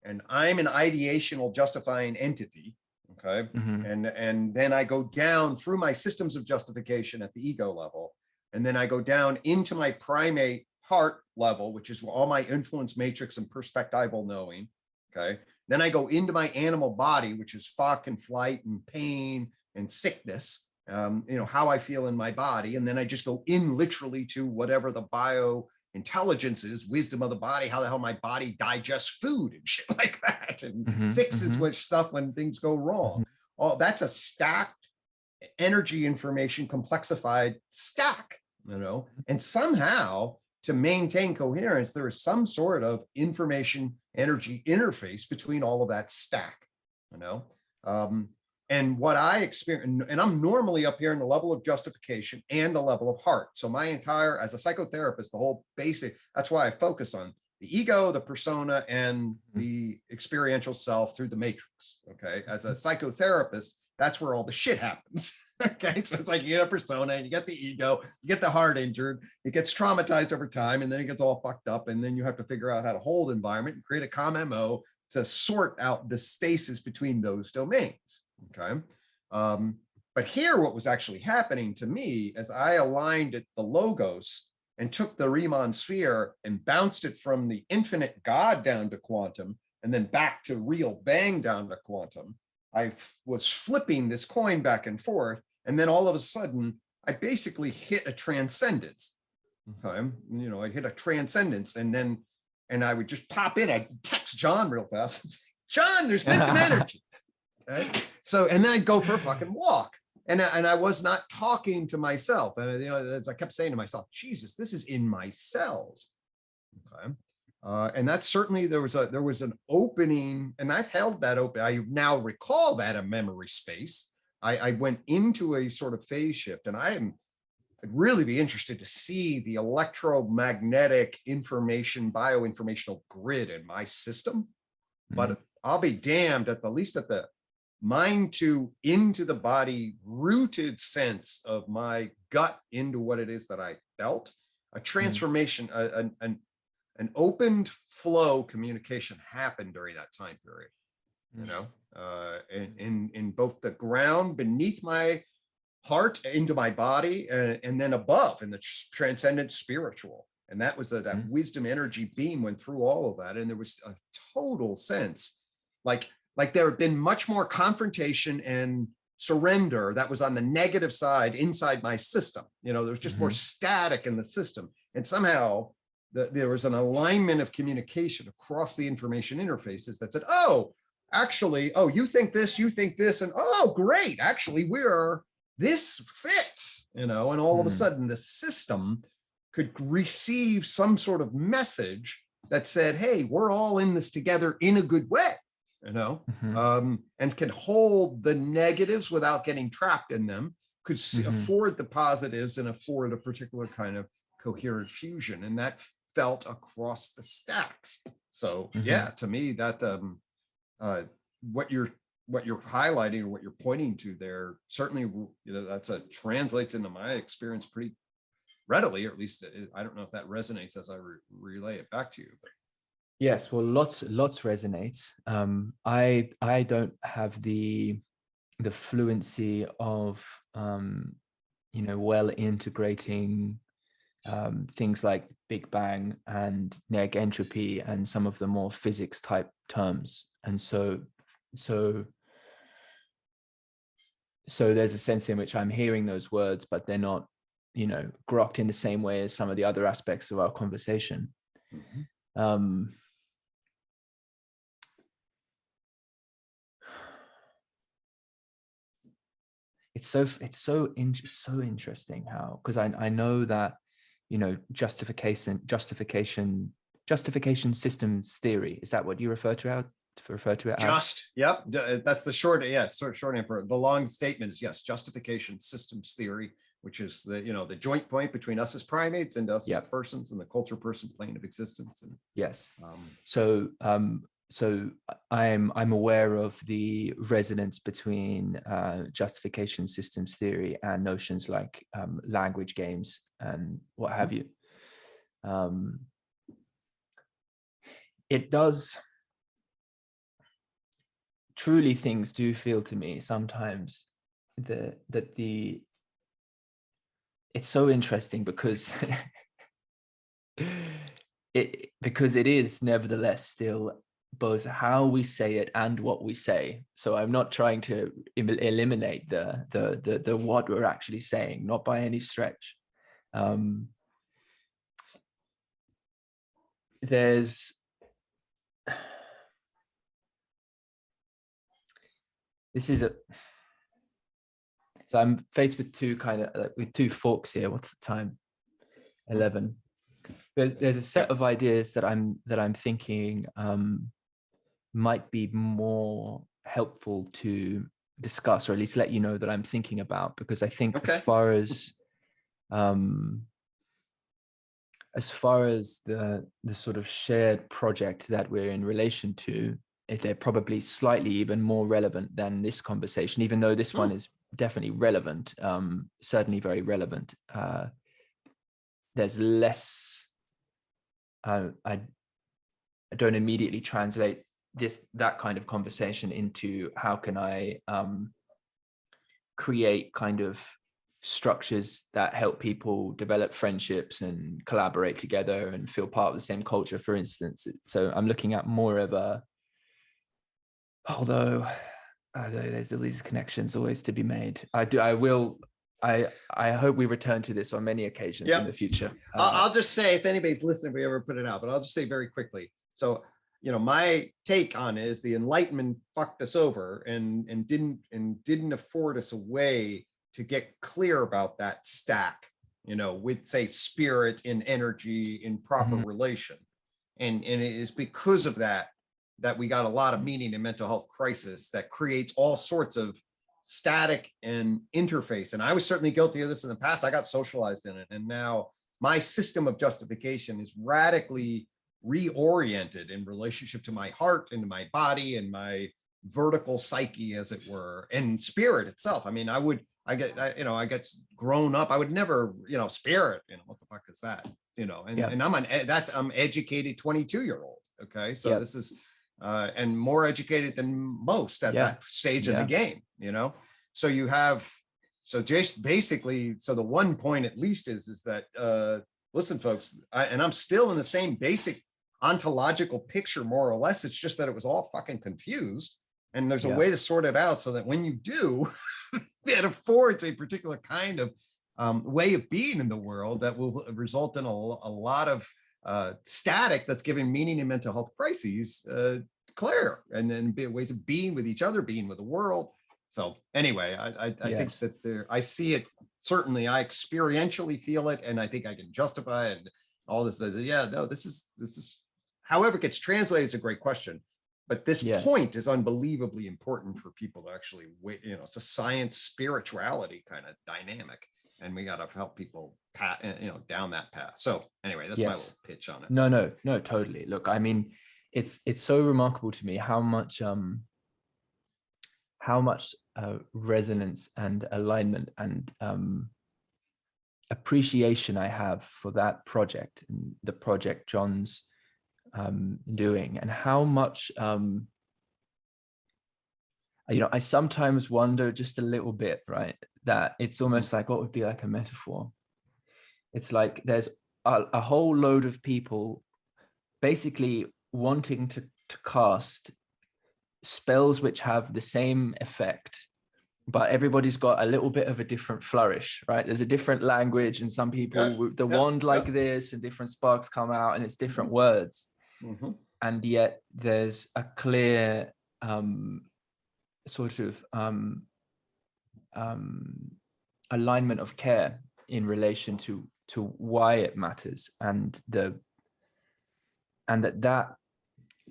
[SPEAKER 2] and I'm an ideational justifying entity. Okay. And then I go down through my systems of justification at the ego level. And then I go down into my primate heart level, which is all my influence matrix and perspectival knowing. Okay. Then I go into my animal body, which is fuck and flight and pain and sickness, how I feel in my body. And then I just go in literally to whatever the bio intelligence is, wisdom of the body, how the hell my body digests food and shit like that, and fixes which stuff when things go wrong. Oh, that's a stacked energy information complexified stack, and somehow to maintain coherence, there is some sort of information energy interface between all of that stack, and what I experience, and I'm normally up here in the level of justification and the level of heart. So my entire, as a psychotherapist, the whole basic, that's why I focus on the ego, the persona, and the experiential self through the matrix. Okay. As a psychotherapist, that's where all the shit happens. Okay. So it's like you get a persona and you get the ego, you get the heart injured, it gets traumatized over time, and then it gets all fucked up. And then you have to figure out how to hold environment and create a calm MO to sort out the spaces between those domains. Okay. But here, what was actually happening to me as I aligned at the logos and took the Riemann sphere and bounced it from the infinite God down to quantum, and then back to real bang down to quantum, I was flipping this coin back and forth. And then all of a sudden, I basically hit a transcendence. Okay. I hit a transcendence, and I would just pop in. I'd text John real fast and say, John, there's wisdom energy. Okay? So, and then I'd go for a fucking walk. And I was not talking to myself. And I kept saying to myself, Jesus, this is in my cells. Okay. And that's certainly, there was an opening, and I've held that open. I now recall that a memory space. I went into a sort of phase shift, and I'd really be interested to see the electromagnetic information, bioinformational grid in my system. But I'll be damned, at the least at the mind to into the body rooted sense of my gut into what it is that I felt, a transformation, an opened flow communication happened during that time period, in both the ground beneath my heart into my body, and then above in the transcendent spiritual. And that was that wisdom energy beam went through all of that. And there was a total sense like there had been much more confrontation and surrender that was on the negative side inside my system. There was just more static in the system. And somehow there was an alignment of communication across the information interfaces that said, oh, actually, oh, you think this, and oh, great, actually, this fits, and all of a sudden the system could receive some sort of message that said, hey, we're all in this together in a good way, and can hold the negatives without getting trapped in them, could afford the positives and afford a particular kind of coherent fusion. And that felt across the stacks. So yeah, to me, that what you're highlighting or what you're pointing to there, certainly, that's translates into my experience pretty readily, or at least I don't know if that resonates as I relay it back to you. But.
[SPEAKER 1] Yes, well, lots resonates. I don't have the fluency of well integrating things like Big Bang and neg entropy and some of the more physics type terms. And so there's a sense in which I'm hearing those words, but they're not, grokked in the same way as some of the other aspects of our conversation. It's so interesting how, because I know that justification systems theory, is that what you refer to it as?
[SPEAKER 2] Yep, that's the short answer. The long statement is yes, justification systems theory, which is the, the joint point between us as primates and us as
[SPEAKER 1] Yep.
[SPEAKER 2] persons and the culture person plane of existence. And
[SPEAKER 1] Yes. So I'm aware of the resonance between justification systems theory and notions like language games and what have you. It does, truly things do feel to me sometimes that it's so interesting because it is nevertheless still both how we say it and what we say. So I'm not trying to eliminate the what we're actually saying, not by any stretch. There's so I'm faced with two with two forks here. What's the time? 11. There's a set of ideas that I'm thinking might be more helpful to discuss, or at least let you know that I'm thinking about, because I think as far as the sort of shared project that we're in relation to, they're probably slightly even more relevant than this conversation, even though this one is definitely relevant, certainly very relevant. There's less, I don't immediately translate that kind of conversation into how can I create kind of structures that help people develop friendships and collaborate together and feel part of the same culture, for instance. So I'm looking at more of a, although there's all these connections always to be made. I hope we return to this on many occasions in the future.
[SPEAKER 2] I'll just say, if anybody's listening, if we ever put it out, but I'll just say very quickly. So, my take on it is the Enlightenment fucked us over and didn't afford us a way to get clear about that stack, with, say, spirit and energy in proper relation. And it is because of that we got a lot of meaning in mental health crisis that creates all sorts of static and interface. And I was certainly guilty of this in the past. I got socialized in it. And now my system of justification is radically reoriented in relationship to my heart and to my body and my vertical psyche, as it were, and spirit itself. I mean, I get grown up. I would never, spirit, what the fuck is that? And I'm educated 22-year-old. Okay. So this is, and more educated than most at that stage of the game, so you have, just basically, so the one point at least is that, listen, folks, and I'm still in the same basic ontological picture, more or less. It's just that it was all fucking confused. And there's a way to sort it out so that when you do, it affords a particular kind of way of being in the world that will result in a lot of static that's giving meaning in mental health crises clear, and then ways of being with each other, being with the world. So anyway, I think that I see it. Certainly, I experientially feel it, and I think I can justify it. And all this. This is however it gets translated is a great question. But this point is unbelievably important for people to actually, it's a science spirituality kind of dynamic, and we got to help people down that path. So anyway, that's my little pitch on it.
[SPEAKER 1] No, totally. Look, I mean, it's so remarkable to me how much resonance and alignment and appreciation I have for that project and the project John's doing, and how much I sometimes wonder just a little bit, right, that it's almost like what would be like a metaphor. It's like there's a whole load of people basically wanting to cast spells which have the same effect, but everybody's got a little bit of a different flourish, right? There's a different language, and some people with the wand like this, and different sparks come out, and it's different words. And yet there's a clear sort of alignment of care in relation to why it matters, and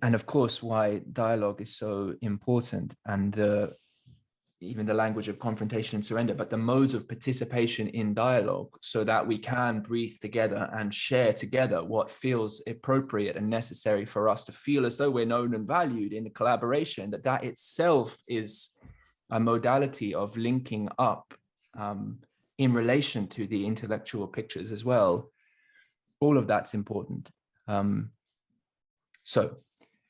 [SPEAKER 1] of course why dialogue is so important, and even the language of confrontation and surrender, but the modes of participation in dialogue, so that we can breathe together and share together what feels appropriate and necessary for us to feel as though we're known and valued in the collaboration, that itself is a modality of linking up in relation to the intellectual pictures as well. All of that's important. So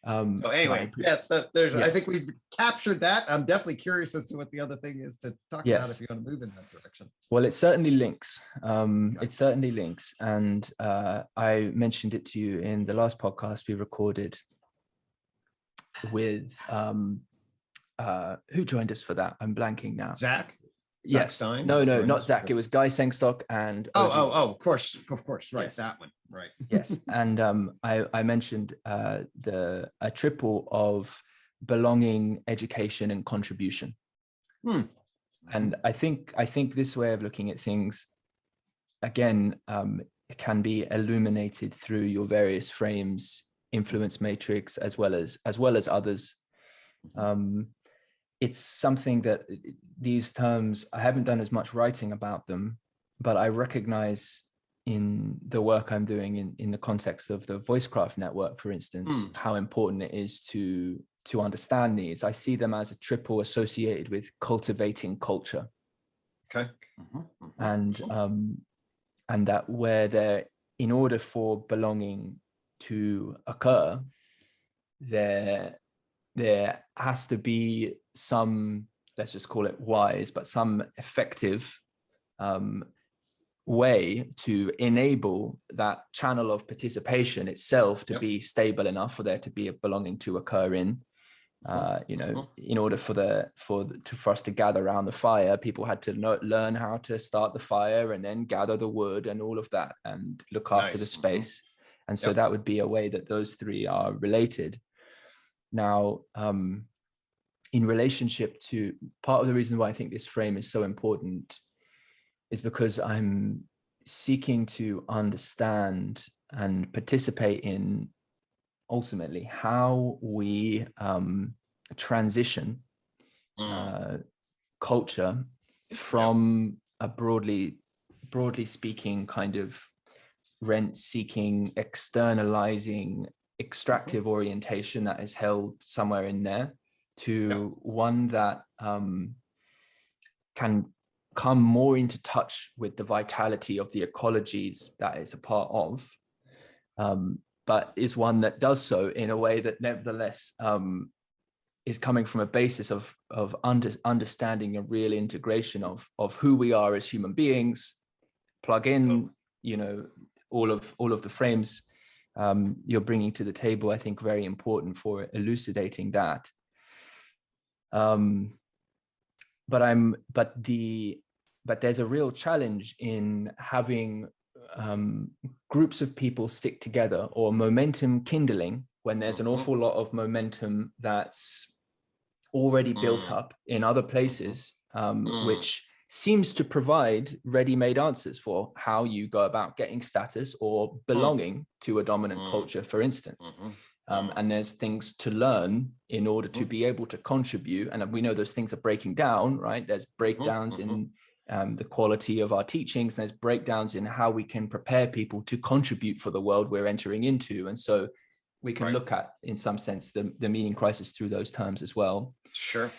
[SPEAKER 2] anyway,
[SPEAKER 1] yes.
[SPEAKER 2] I think we've captured that. I'm definitely curious as to what the other thing is to talk about if you want to move in that direction.
[SPEAKER 1] Well, it certainly links. It certainly links. And I mentioned it to you in the last podcast we recorded with, who joined us for that? I'm blanking now.
[SPEAKER 2] Zach?
[SPEAKER 1] Yes.
[SPEAKER 2] Stein?
[SPEAKER 1] No, not Zach. It was Guy Sengstock and
[SPEAKER 2] of course, right. Yes. That one, right?
[SPEAKER 1] Yes, and I mentioned a triple of belonging, education, and contribution. And I think this way of looking at things, again, it can be illuminated through your various frames, influence matrix, as well as others. It's something that these terms, I haven't done as much writing about them, but I recognize in the work I'm doing in the context of the Voicecraft network, for instance, how important it is to understand these. I see them as a triple associated with cultivating culture.
[SPEAKER 2] Okay.
[SPEAKER 1] And that where there, in order for belonging to occur, there has to be some, let's just call it wise, but some effective way to enable that channel of participation itself to be stable enough for there to be a belonging to occur in. In order for us to gather around the fire, people had to learn how to start the fire and then gather the wood and all of that and look after the space. And so that would be a way that those three are related. Now, in relationship to, part of the reason why I think this frame is so important is because I'm seeking to understand and participate in ultimately how we transition culture from a broadly speaking kind of rent-seeking, externalizing, extractive orientation that is held somewhere in there to one that can come more into touch with the vitality of the ecologies that it's a part of, but is one that does so in a way that nevertheless is coming from a basis of understanding a real integration of who we are as human beings. Plug in, all of the frames you're bringing to the table. I think very important for elucidating that. But there's a real challenge in having groups of people stick together, or momentum kindling, when there's an awful lot of momentum that's already built up in other places, which seems to provide ready-made answers for how you go about getting status or belonging to a dominant culture, for instance. And there's things to learn in order to be able to contribute. And we know those things are breaking down, right? There's breakdowns in the quality of our teachings. There's breakdowns in how we can prepare people to contribute for the world we're entering into. And so we can look at, in some sense, the meaning crisis through those terms as well.
[SPEAKER 2] Sure.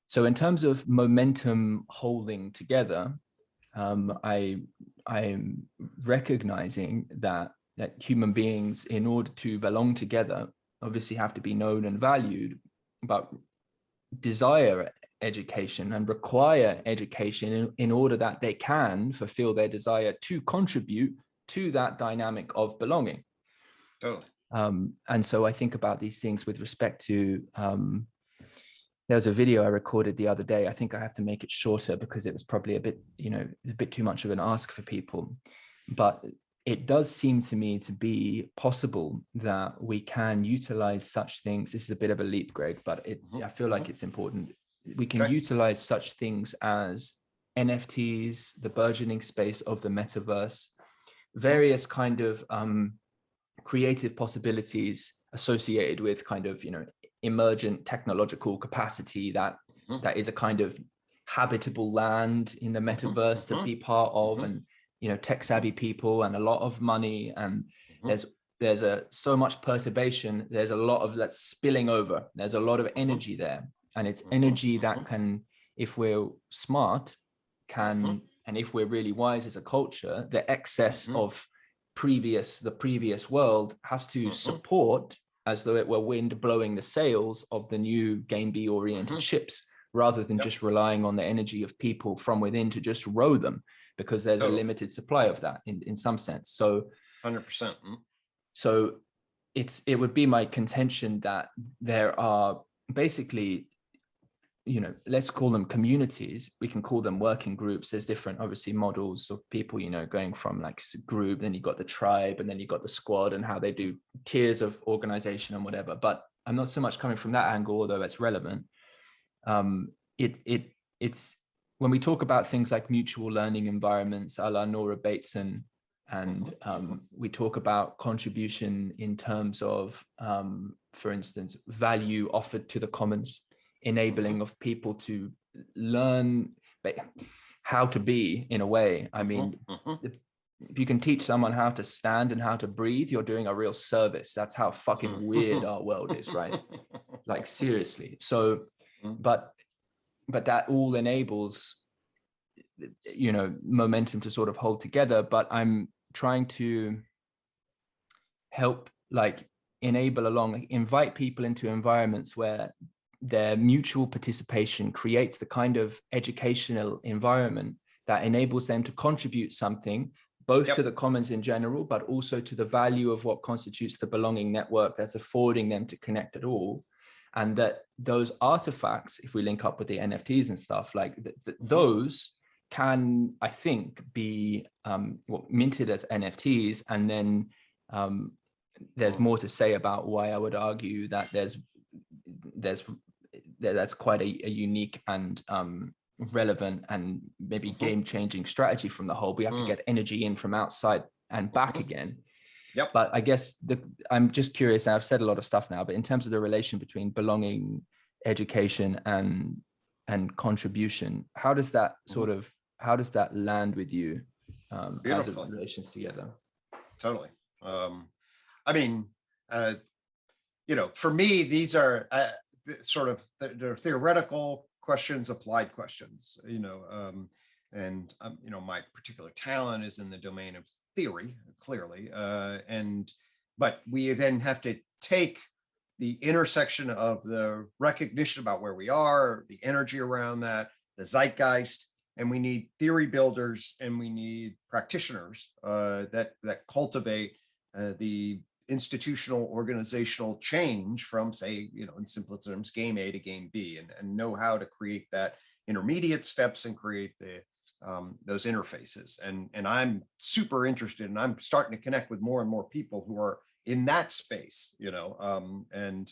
[SPEAKER 1] So in terms of momentum holding together, I'm recognizing that human beings, in order to belong together, obviously have to be known and valued, but desire education and require education in order that they can fulfill their desire to contribute to that dynamic of belonging.
[SPEAKER 2] Totally.
[SPEAKER 1] And so I think about these things with respect to, there was a video I recorded the other day. I think I have to make it shorter because it was probably a bit too much of an ask for people. But it does seem to me to be possible that we can utilize such things. This is a bit of a leap, Greg, but I feel like it's important. We can utilize such things as NFTs, the burgeoning space of the metaverse, various kind of creative possibilities associated with kind of, emergent technological capacity that is a kind of habitable land in the metaverse to be part of, and tech savvy people and a lot of money, and there's so much perturbation. There's a lot of that's spilling over. There's a lot of energy there, and it's energy that can, if we're smart, and if we're really wise as a culture, the excess of the previous world has to support, as though it were wind blowing the sails of the new game B oriented ships, rather than just relying on the energy of people from within to just row them, because there's a limited supply of that in some sense. So
[SPEAKER 2] 100%.
[SPEAKER 1] So it would be my contention that there are basically, let's call them communities. We can call them working groups. There's different, obviously, models of people, going from like a group, then you got the tribe, and then you got the squad, and how they do tiers of organization and whatever. But I'm not so much coming from that angle, although it's relevant. It's when we talk about things like mutual learning environments, a la Nora Bateson, and we talk about contribution in terms of, for instance, value offered to the commons, enabling of people to learn how to be, in a way. I mean, if you can teach someone how to stand and how to breathe, you're doing a real service. That's how fucking weird our world is, right? Like, seriously. So, but that all enables, momentum to sort of hold together. But I'm trying to help, like, invite people into environments where their mutual participation creates the kind of educational environment that enables them to contribute something, both to the commons in general, but also to the value of what constitutes the belonging network that's affording them to connect at all. And that those artifacts, if we link up with the NFTs and stuff, like those can, I think, be minted as NFTs. And then there's more to say about why I would argue that that's quite a unique and relevant and maybe game-changing strategy from the whole. We have to get energy in from outside and back again. But I guess I'm just curious, and I've said a lot of stuff now, but in terms of the relation between belonging, education, and contribution, how does that land with you as it relations together?
[SPEAKER 2] Totally. I mean, for me, these are sort of they're theoretical questions, applied questions, and my particular talent is in the domain of theory, clearly, but we then have to take the intersection of the recognition about where we are, the energy around that, the zeitgeist, and we need theory builders, and we need practitioners that cultivate the institutional organizational change from, say, in simple terms, game A to game B, and know how to create that intermediate steps and create those interfaces. And I'm super interested, and I'm starting to connect with more and more people who are in that space, and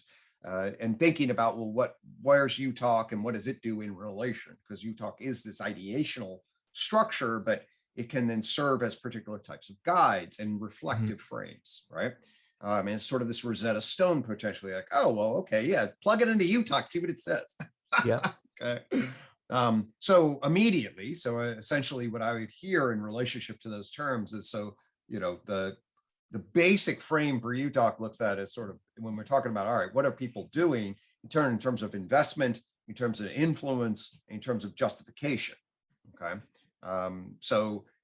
[SPEAKER 2] thinking about, well, where's UTOK and what does it do in relation? Because UTOK is this ideational structure, but it can then serve as particular types of guides and reflective frames, right? And it's sort of this Rosetta Stone, potentially, like, oh, well, okay, yeah, plug it into UTOK, see what it says.
[SPEAKER 1] Yeah.
[SPEAKER 2] Okay. So immediately, essentially what I would hear in relationship to those terms is, the basic frame for UTOK looks at is sort of, when we're talking about, all right, what are people doing in terms of investment, in terms of influence, in terms of justification, okay?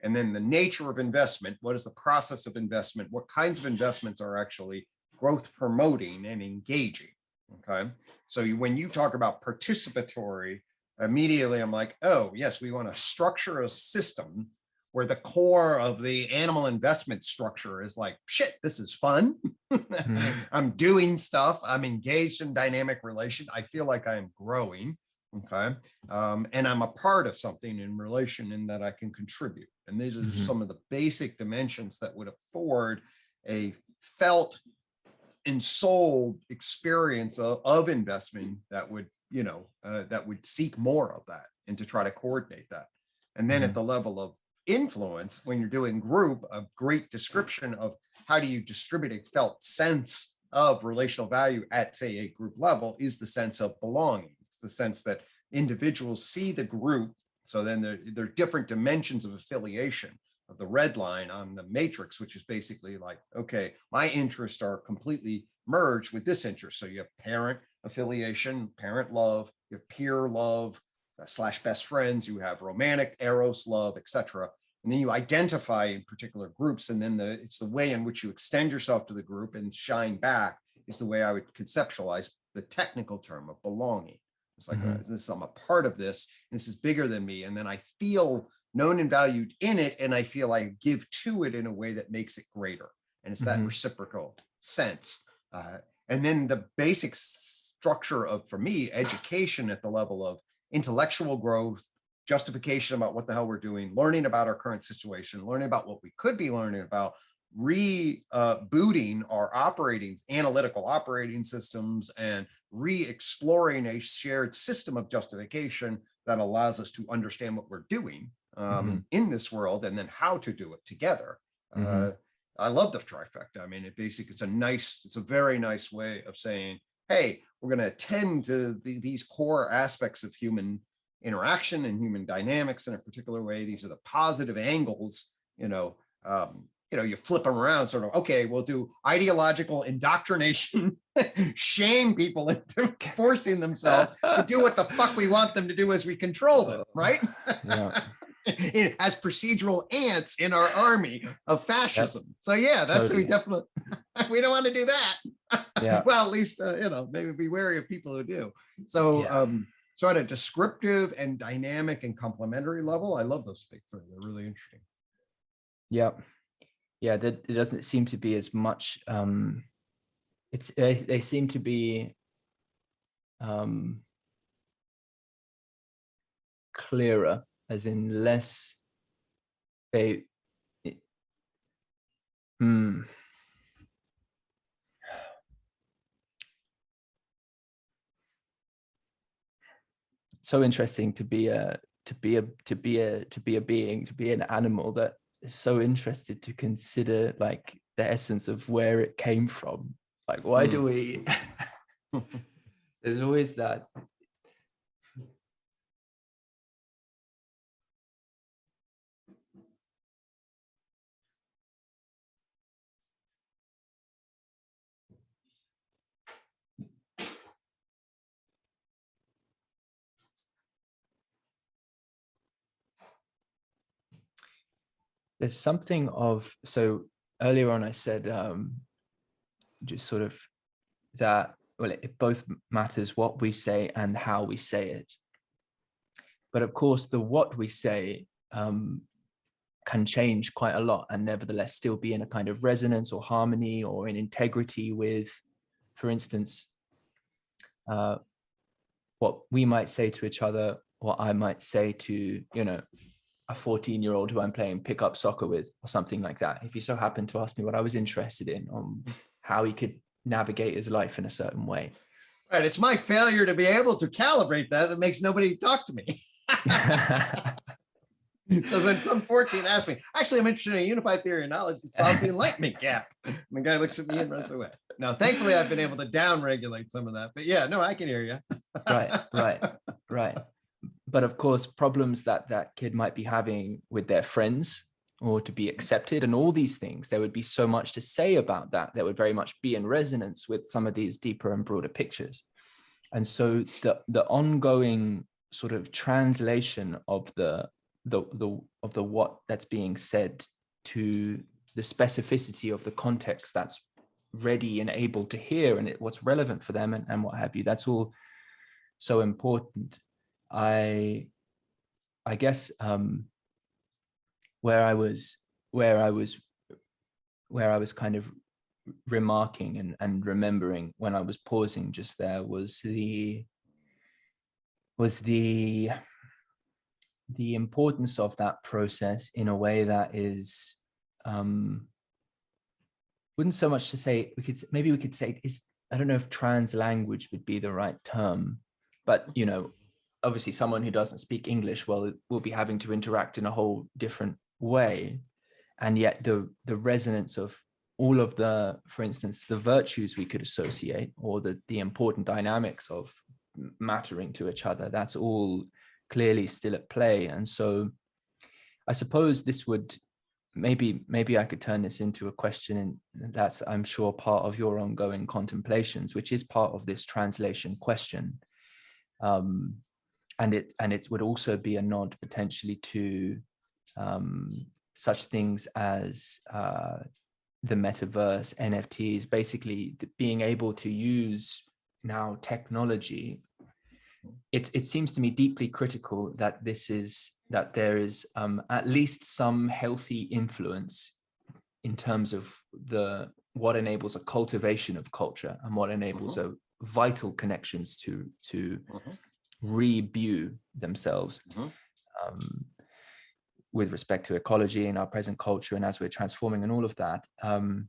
[SPEAKER 2] And then the nature of investment, what is the process of investment? What kinds of investments are actually growth promoting and engaging, okay? So when you talk about participatory, immediately I'm like, oh, yes, we want to structure a system where the core of the animal investment structure is like, shit, this is fun. I'm doing stuff. I'm engaged in dynamic relation. I feel like I'm growing. Okay. And I'm a part of something in relation in that I can contribute. And these are some of the basic dimensions that would afford a felt and souled experience of investment that would, that would seek more of that and to try to coordinate that. And then at the level of influence, when you're doing group, a great description of how do you distribute a felt sense of relational value at, say, a group level is the sense of belonging. It's the sense that individuals see the group. So then there are different dimensions of affiliation of the red line on the matrix, which is basically like, okay, my interests are completely merged with this interest. So you have parent affiliation, parent love, you have peer love, / best friends, you have romantic, eros love, etc. And then you identify in particular groups, and then it's the way in which you extend yourself to the group and shine back is the way I would conceptualize the technical term of belonging. It's like, I'm a part of this, and this is bigger than me. And then I feel known and valued in it, and I feel I give to it in a way that makes it greater. And it's that reciprocal sense. And then the basic structure of, for me, education at the level of intellectual growth, justification about what the hell we're doing, learning about our current situation, learning about what we could be learning about, rebooting our analytical operating systems, and re-exploring a shared system of justification that allows us to understand what we're doing in this world, and then how to do it together. I love the trifecta. I mean, it's a very nice way of saying, hey, we're going to attend to these core aspects of human interaction and human dynamics in a particular way. These are the positive angles, you flip them around, sort of, okay, we'll do ideological indoctrination, shame people into forcing themselves to do what the fuck we want them to do as we control them, right? Yeah. As procedural ants in our army of fascism. Yep. So yeah, that's totally. We definitely, we don't want to do that. Yeah. Well, at least, maybe be wary of people who do. So, so at a descriptive and dynamic and complementary level, I love those big three. They're really interesting.
[SPEAKER 1] Yeah. Yeah, it doesn't seem to be as much. They seem to be clearer, as in less. So interesting to be an animal that is so interested to consider like the essence of where it came from. Like, why do we? There's always that. There's something of, so earlier on I said just sort of that, well, it both matters what we say and how we say it. But of course, the what we say can change quite a lot, and nevertheless still be in a kind of resonance or harmony or in integrity with, for instance, what we might say to each other, what I might say to, a 14-year-old who I'm playing pickup soccer with, or something like that. If he so happened to ask me what I was interested in, on how he could navigate his life in a certain way.
[SPEAKER 2] Right. It's my failure to be able to calibrate that makes nobody talk to me. So when some 14 asks me, actually, I'm interested in a unified theory of knowledge that solves the enlightenment gap. And the guy looks at me and runs away. Now, thankfully, I've been able to down-regulate some of that. But yeah, no, I can hear you.
[SPEAKER 1] Right. But of course, problems that kid might be having with their friends, or to be accepted, and all these things, there would be so much to say about that would very much be in resonance with some of these deeper and broader pictures. And so the ongoing sort of translation of the what that's being said to the specificity of the context that's ready and able to hear, and what's relevant for them, and what have you, that's all so important. I guess where I was kind of remarking and remembering when I was pausing just there was the importance of that process in a way that is wouldn't so much to say, we could say is, I don't know if trans language would be the right term, but obviously someone who doesn't speak English will be having to interact in a whole different way. And yet the resonance of all of the, for instance, the virtues we could associate, or the important dynamics of mattering to each other. That's all clearly still at play. And so I suppose this would, maybe I could turn this into a question, and that's, I'm sure, part of your ongoing contemplations, which is part of this translation question. And it would also be a nod potentially to such things as the metaverse, NFTs, basically being able to use now technology. It seems to me deeply critical that there is at least some healthy influence in terms of what enables a cultivation of culture and what enables a vital connections to rebut themselves with respect to ecology in our present culture and as we're transforming and all of that, and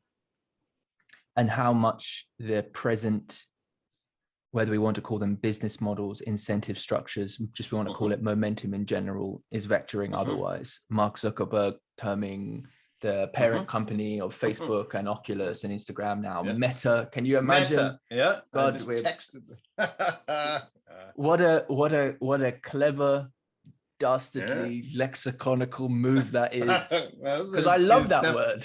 [SPEAKER 1] how much the present, whether we want to call them business models, incentive structures, just we want to call it momentum in general, is vectoring otherwise. Mark Zuckerberg terming the parent company of Facebook and Oculus and Instagram now Meta. Can you imagine?
[SPEAKER 2] Meta. Yeah.
[SPEAKER 1] God,
[SPEAKER 2] I just texted.
[SPEAKER 1] what a clever, dastardly lexiconical move that is. Because I love that word.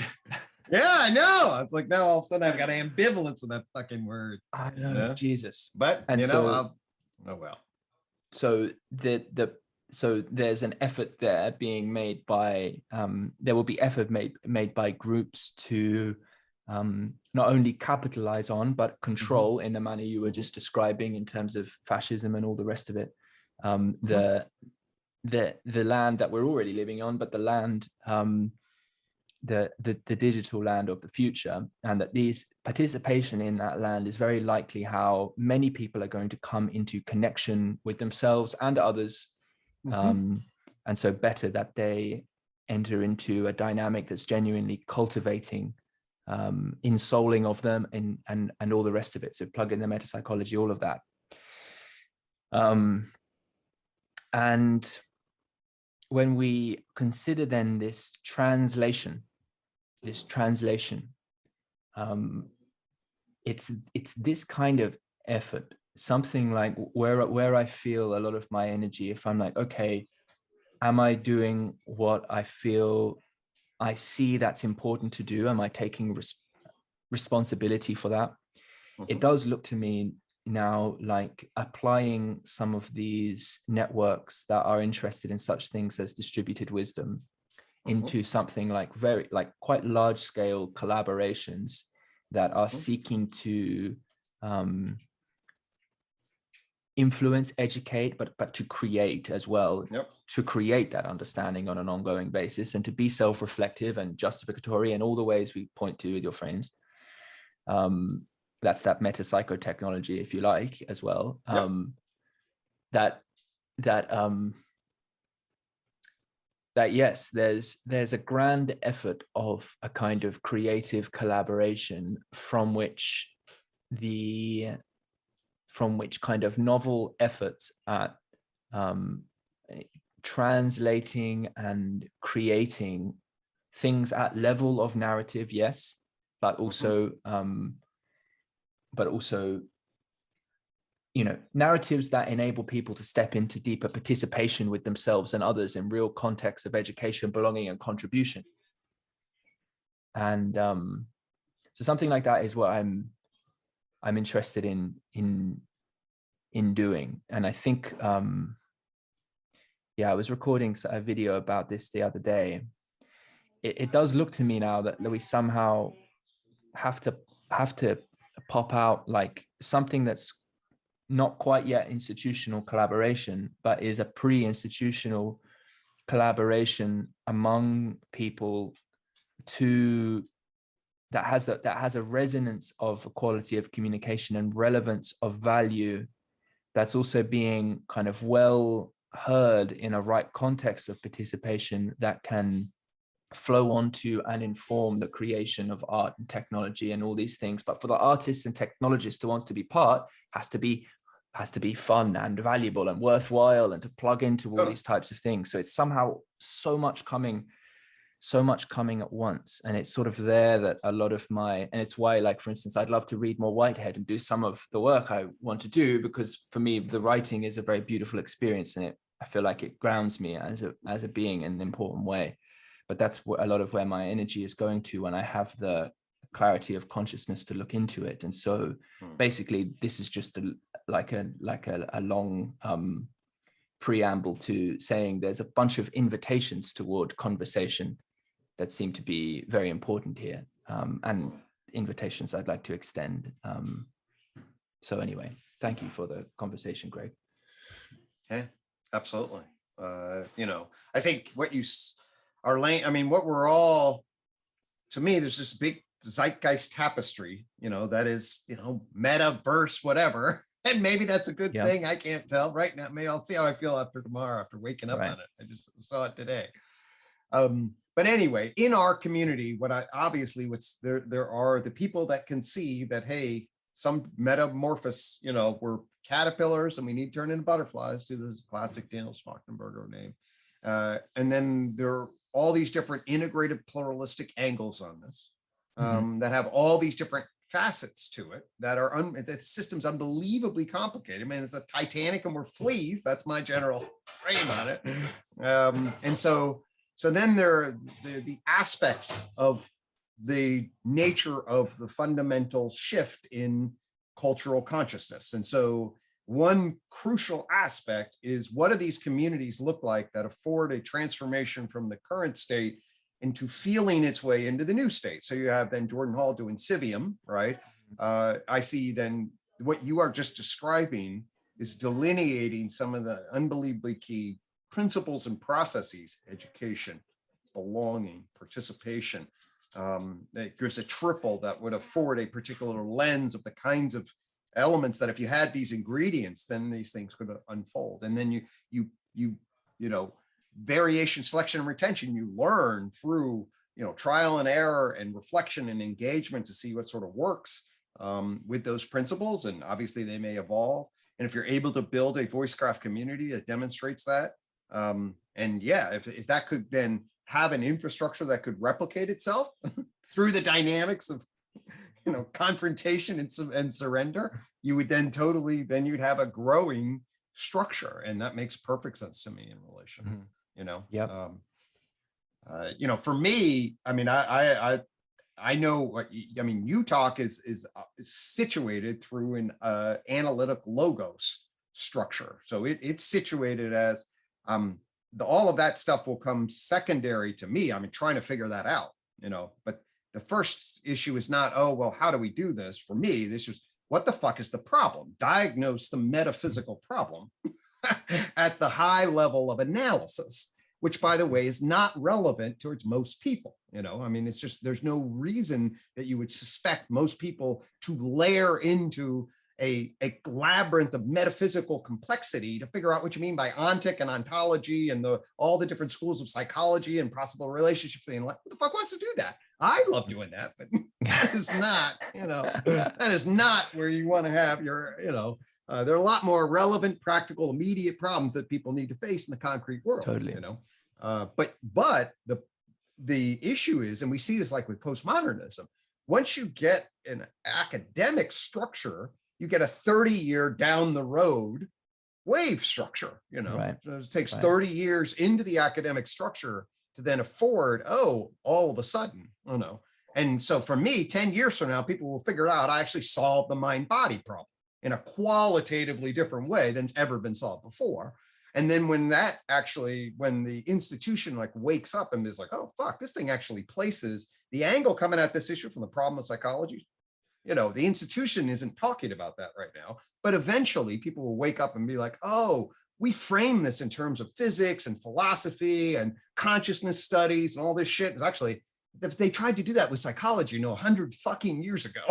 [SPEAKER 2] Yeah, I know. It's like now all of a sudden I've got ambivalence with that fucking word.
[SPEAKER 1] I know, Jesus.
[SPEAKER 2] But
[SPEAKER 1] and
[SPEAKER 2] you
[SPEAKER 1] so,
[SPEAKER 2] know, oh well.
[SPEAKER 1] So so there's an effort there being made by there will be effort made by groups to not only capitalize on but control in the manner you were just describing in terms of fascism and all the rest of it, the land that we're already living on, but the land, the digital land of the future, and that these participation in that land is very likely how many people are going to come into connection with themselves and others. And so better that they enter into a dynamic that's genuinely cultivating insouling of them and all the rest of it. So plug in the metapsychology, all of that. And when we consider then this translation, it's this kind of effort, something like where I feel a lot of my energy, if I'm like, okay, am I doing what I feel I see that's important to do? Am I taking responsibility for that? It does look to me now like applying some of these networks that are interested in such things as distributed wisdom into something like quite large scale collaborations that are seeking to influence, educate, but to create as well, to create that understanding on an ongoing basis and to be self-reflective and justificatory in all the ways we point to with your frames. That's that meta psychotechnology, if you like, as well. That yes, there's a grand effort of a kind of creative collaboration from which kind of novel efforts at translating and creating things at level of narrative, yes, but also narratives that enable people to step into deeper participation with themselves and others in real contexts of education, belonging, and contribution. And so something like that is what I'm interested in doing. And I think I was recording a video about this the other day. It does look to me now that we somehow have to pop out like something that's not quite yet institutional collaboration, but is a pre-institutional collaboration among people that has a resonance of a quality of communication and relevance of value that's also being kind of well heard in a right context of participation that can flow onto and inform the creation of art and technology and all these things. But for the artists and technologists who wants to be part, has to be fun and valuable and worthwhile and to plug into all these types of things. So it's somehow so much coming so much coming at once. And it's sort of there that a lot of my, and it's why, like, for instance, I'd love to read more Whitehead and do some of the work I want to do, because for me, the writing is a very beautiful experience, and I feel like it grounds me as a being in an important way. But that's a lot of where my energy is going to when I have the clarity of consciousness to look into it. And so basically this is just a long preamble to saying there's a bunch of invitations toward conversation that seem to be very important here, and invitations I'd like to extend. So anyway, thank you for the conversation, Gregg.
[SPEAKER 2] Yeah, absolutely. I think what you are laying, I mean, what we're all, to me, there's this big zeitgeist tapestry, that is, metaverse, whatever. And maybe that's a good thing. I can't tell right now. Maybe I'll see how I feel after tomorrow, after waking up on it. I just saw it today. But anyway, in our community, what's there are the people that can see that, hey, some metamorphosis, we're caterpillars and we need to turn into butterflies, to this classic Daniel Schmachtenberger name. And then there are all these different integrated pluralistic angles on this, that have all these different facets to it, that are that system's unbelievably complicated. I mean, it's a Titanic and we're fleas. That's my general frame on it. And so then there are the aspects of the nature of the fundamental shift in cultural consciousness. And so one crucial aspect is, what do these communities look like that afford a transformation from the current state into feeling its way into the new state? So you have then Jordan Hall doing Civium, right? I see then what you are just describing is delineating some of the unbelievably key principles and processes: education, belonging, participation. That gives a triple that would afford a particular lens of the kinds of elements that, if you had these ingredients, then these things could unfold. And then you variation, selection, and retention, you learn through trial and error and reflection and engagement to see what sort of works with those principles. And obviously they may evolve. And if you're able to build a voicecraft community that demonstrates that, and yeah, if that could then have an infrastructure that could replicate itself through the dynamics of confrontation and surrender, you would then you'd have a growing structure. And that makes perfect sense to me in relation. For me, I mean, I know what, UTOK is situated through an analytic logos structure. So it's situated as all of that stuff will come secondary to me. I mean, trying to figure that out, but the first issue is not, oh, well, how do we do this? For me, this is, what the fuck is the problem? Diagnose the metaphysical problem at the high level of analysis, which, by the way, is not relevant towards most people. I mean, it's just, there's no reason that you would suspect most people to layer into a labyrinth of metaphysical complexity to figure out what you mean by ontic and ontology and all the different schools of psychology and possible relationships. Who the fuck wants to do that? I love doing that, but that is not, that is not where you want to have your, there are a lot more relevant, practical, immediate problems that people need to face in the concrete world.
[SPEAKER 1] Totally.
[SPEAKER 2] But the issue is, and we see this like with postmodernism, once you get an academic structure, you get a 30-year down the road wave structure,
[SPEAKER 1] Right.
[SPEAKER 2] So it takes 30 years into the academic structure to then afford, all of a sudden, And so for me, 10 years from now, people will figure out I actually solved the mind-body problem in a qualitatively different way than's ever been solved before. And then when the institution wakes up and is like, oh, fuck, this thing actually places the angle coming at this issue from the problem of psychology. The institution isn't talking about that right now, but eventually people will wake up and be like, oh, we frame this in terms of physics and philosophy and consciousness studies and all this shit. It's actually, they tried to do that with psychology, 100 fucking years ago.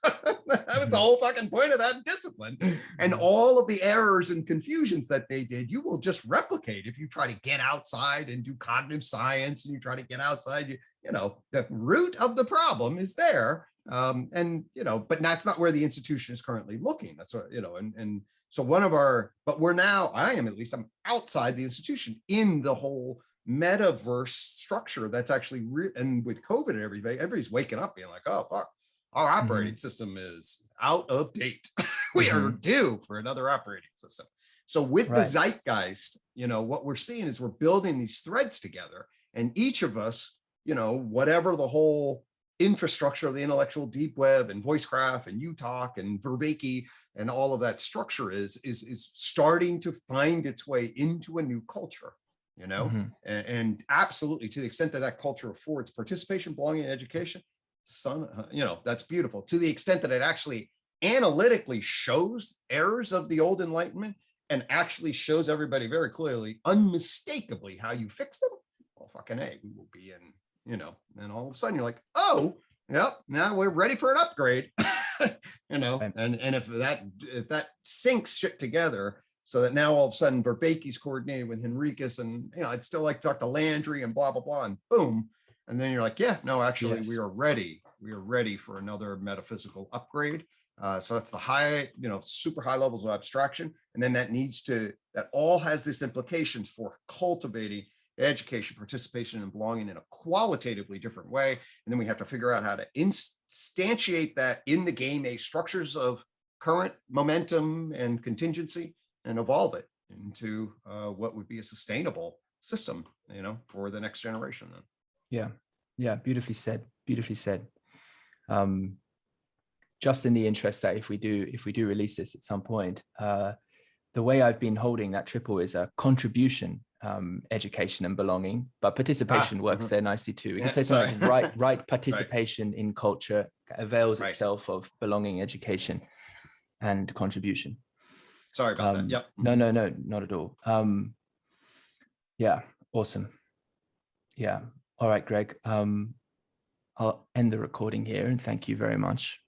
[SPEAKER 2] That was the whole fucking point of that discipline. And all of the errors and confusions that they did, you will just replicate if you try to get outside and do cognitive science and you try to get outside, the root of the problem is there. But that's not where the institution is currently looking. That's what, so I'm outside the institution in the whole metaverse structure that's actually real. And with COVID and everybody's waking up being like, oh, fuck, our operating system is out of date. We are due for another operating system. So with the zeitgeist, you know, what we're seeing is we're building these threads together, and each of us, you know, whatever the whole infrastructure of the intellectual deep web and voicecraft and UTOK and Vervaeke and all of that structure is starting to find its way into a new culture, you know, and absolutely, to the extent that that culture affords participation, belonging, and education, you know, that's beautiful. To the extent that it actually analytically shows errors of the old Enlightenment and actually shows everybody very clearly, unmistakably, how you fix them, well, fucking A, we will be in, you know, and all of a sudden you're like, oh, yep, now we're ready for an upgrade. You know, and if that syncs shit together, so that now all of a sudden Vervaeke's coordinated with Henriques, and you know, I'd still like to talk to Landry and blah blah blah, and boom, and then you're like, yeah, no, actually, we are ready for another metaphysical upgrade. So that's the high, you know, super high levels of abstraction, and then that all has this implications for cultivating education, participation, and belonging in a qualitatively different way. And then we have to figure out how to instantiate that in the game A structures of current momentum and contingency, and evolve it into what would be a sustainable system, you know, for the next generation. Then.
[SPEAKER 1] Yeah, beautifully said. Just in the interest that if we do release this at some point, the way I've been holding that triple is a contribution, education, and belonging, but participation works there nicely too. We can say something like right participation in culture avails itself of belonging, education, and contribution.
[SPEAKER 2] Sorry about that. Yep.
[SPEAKER 1] No, not at all. Yeah, awesome. Yeah. All right, Gregg. I'll end the recording here, and thank you very much.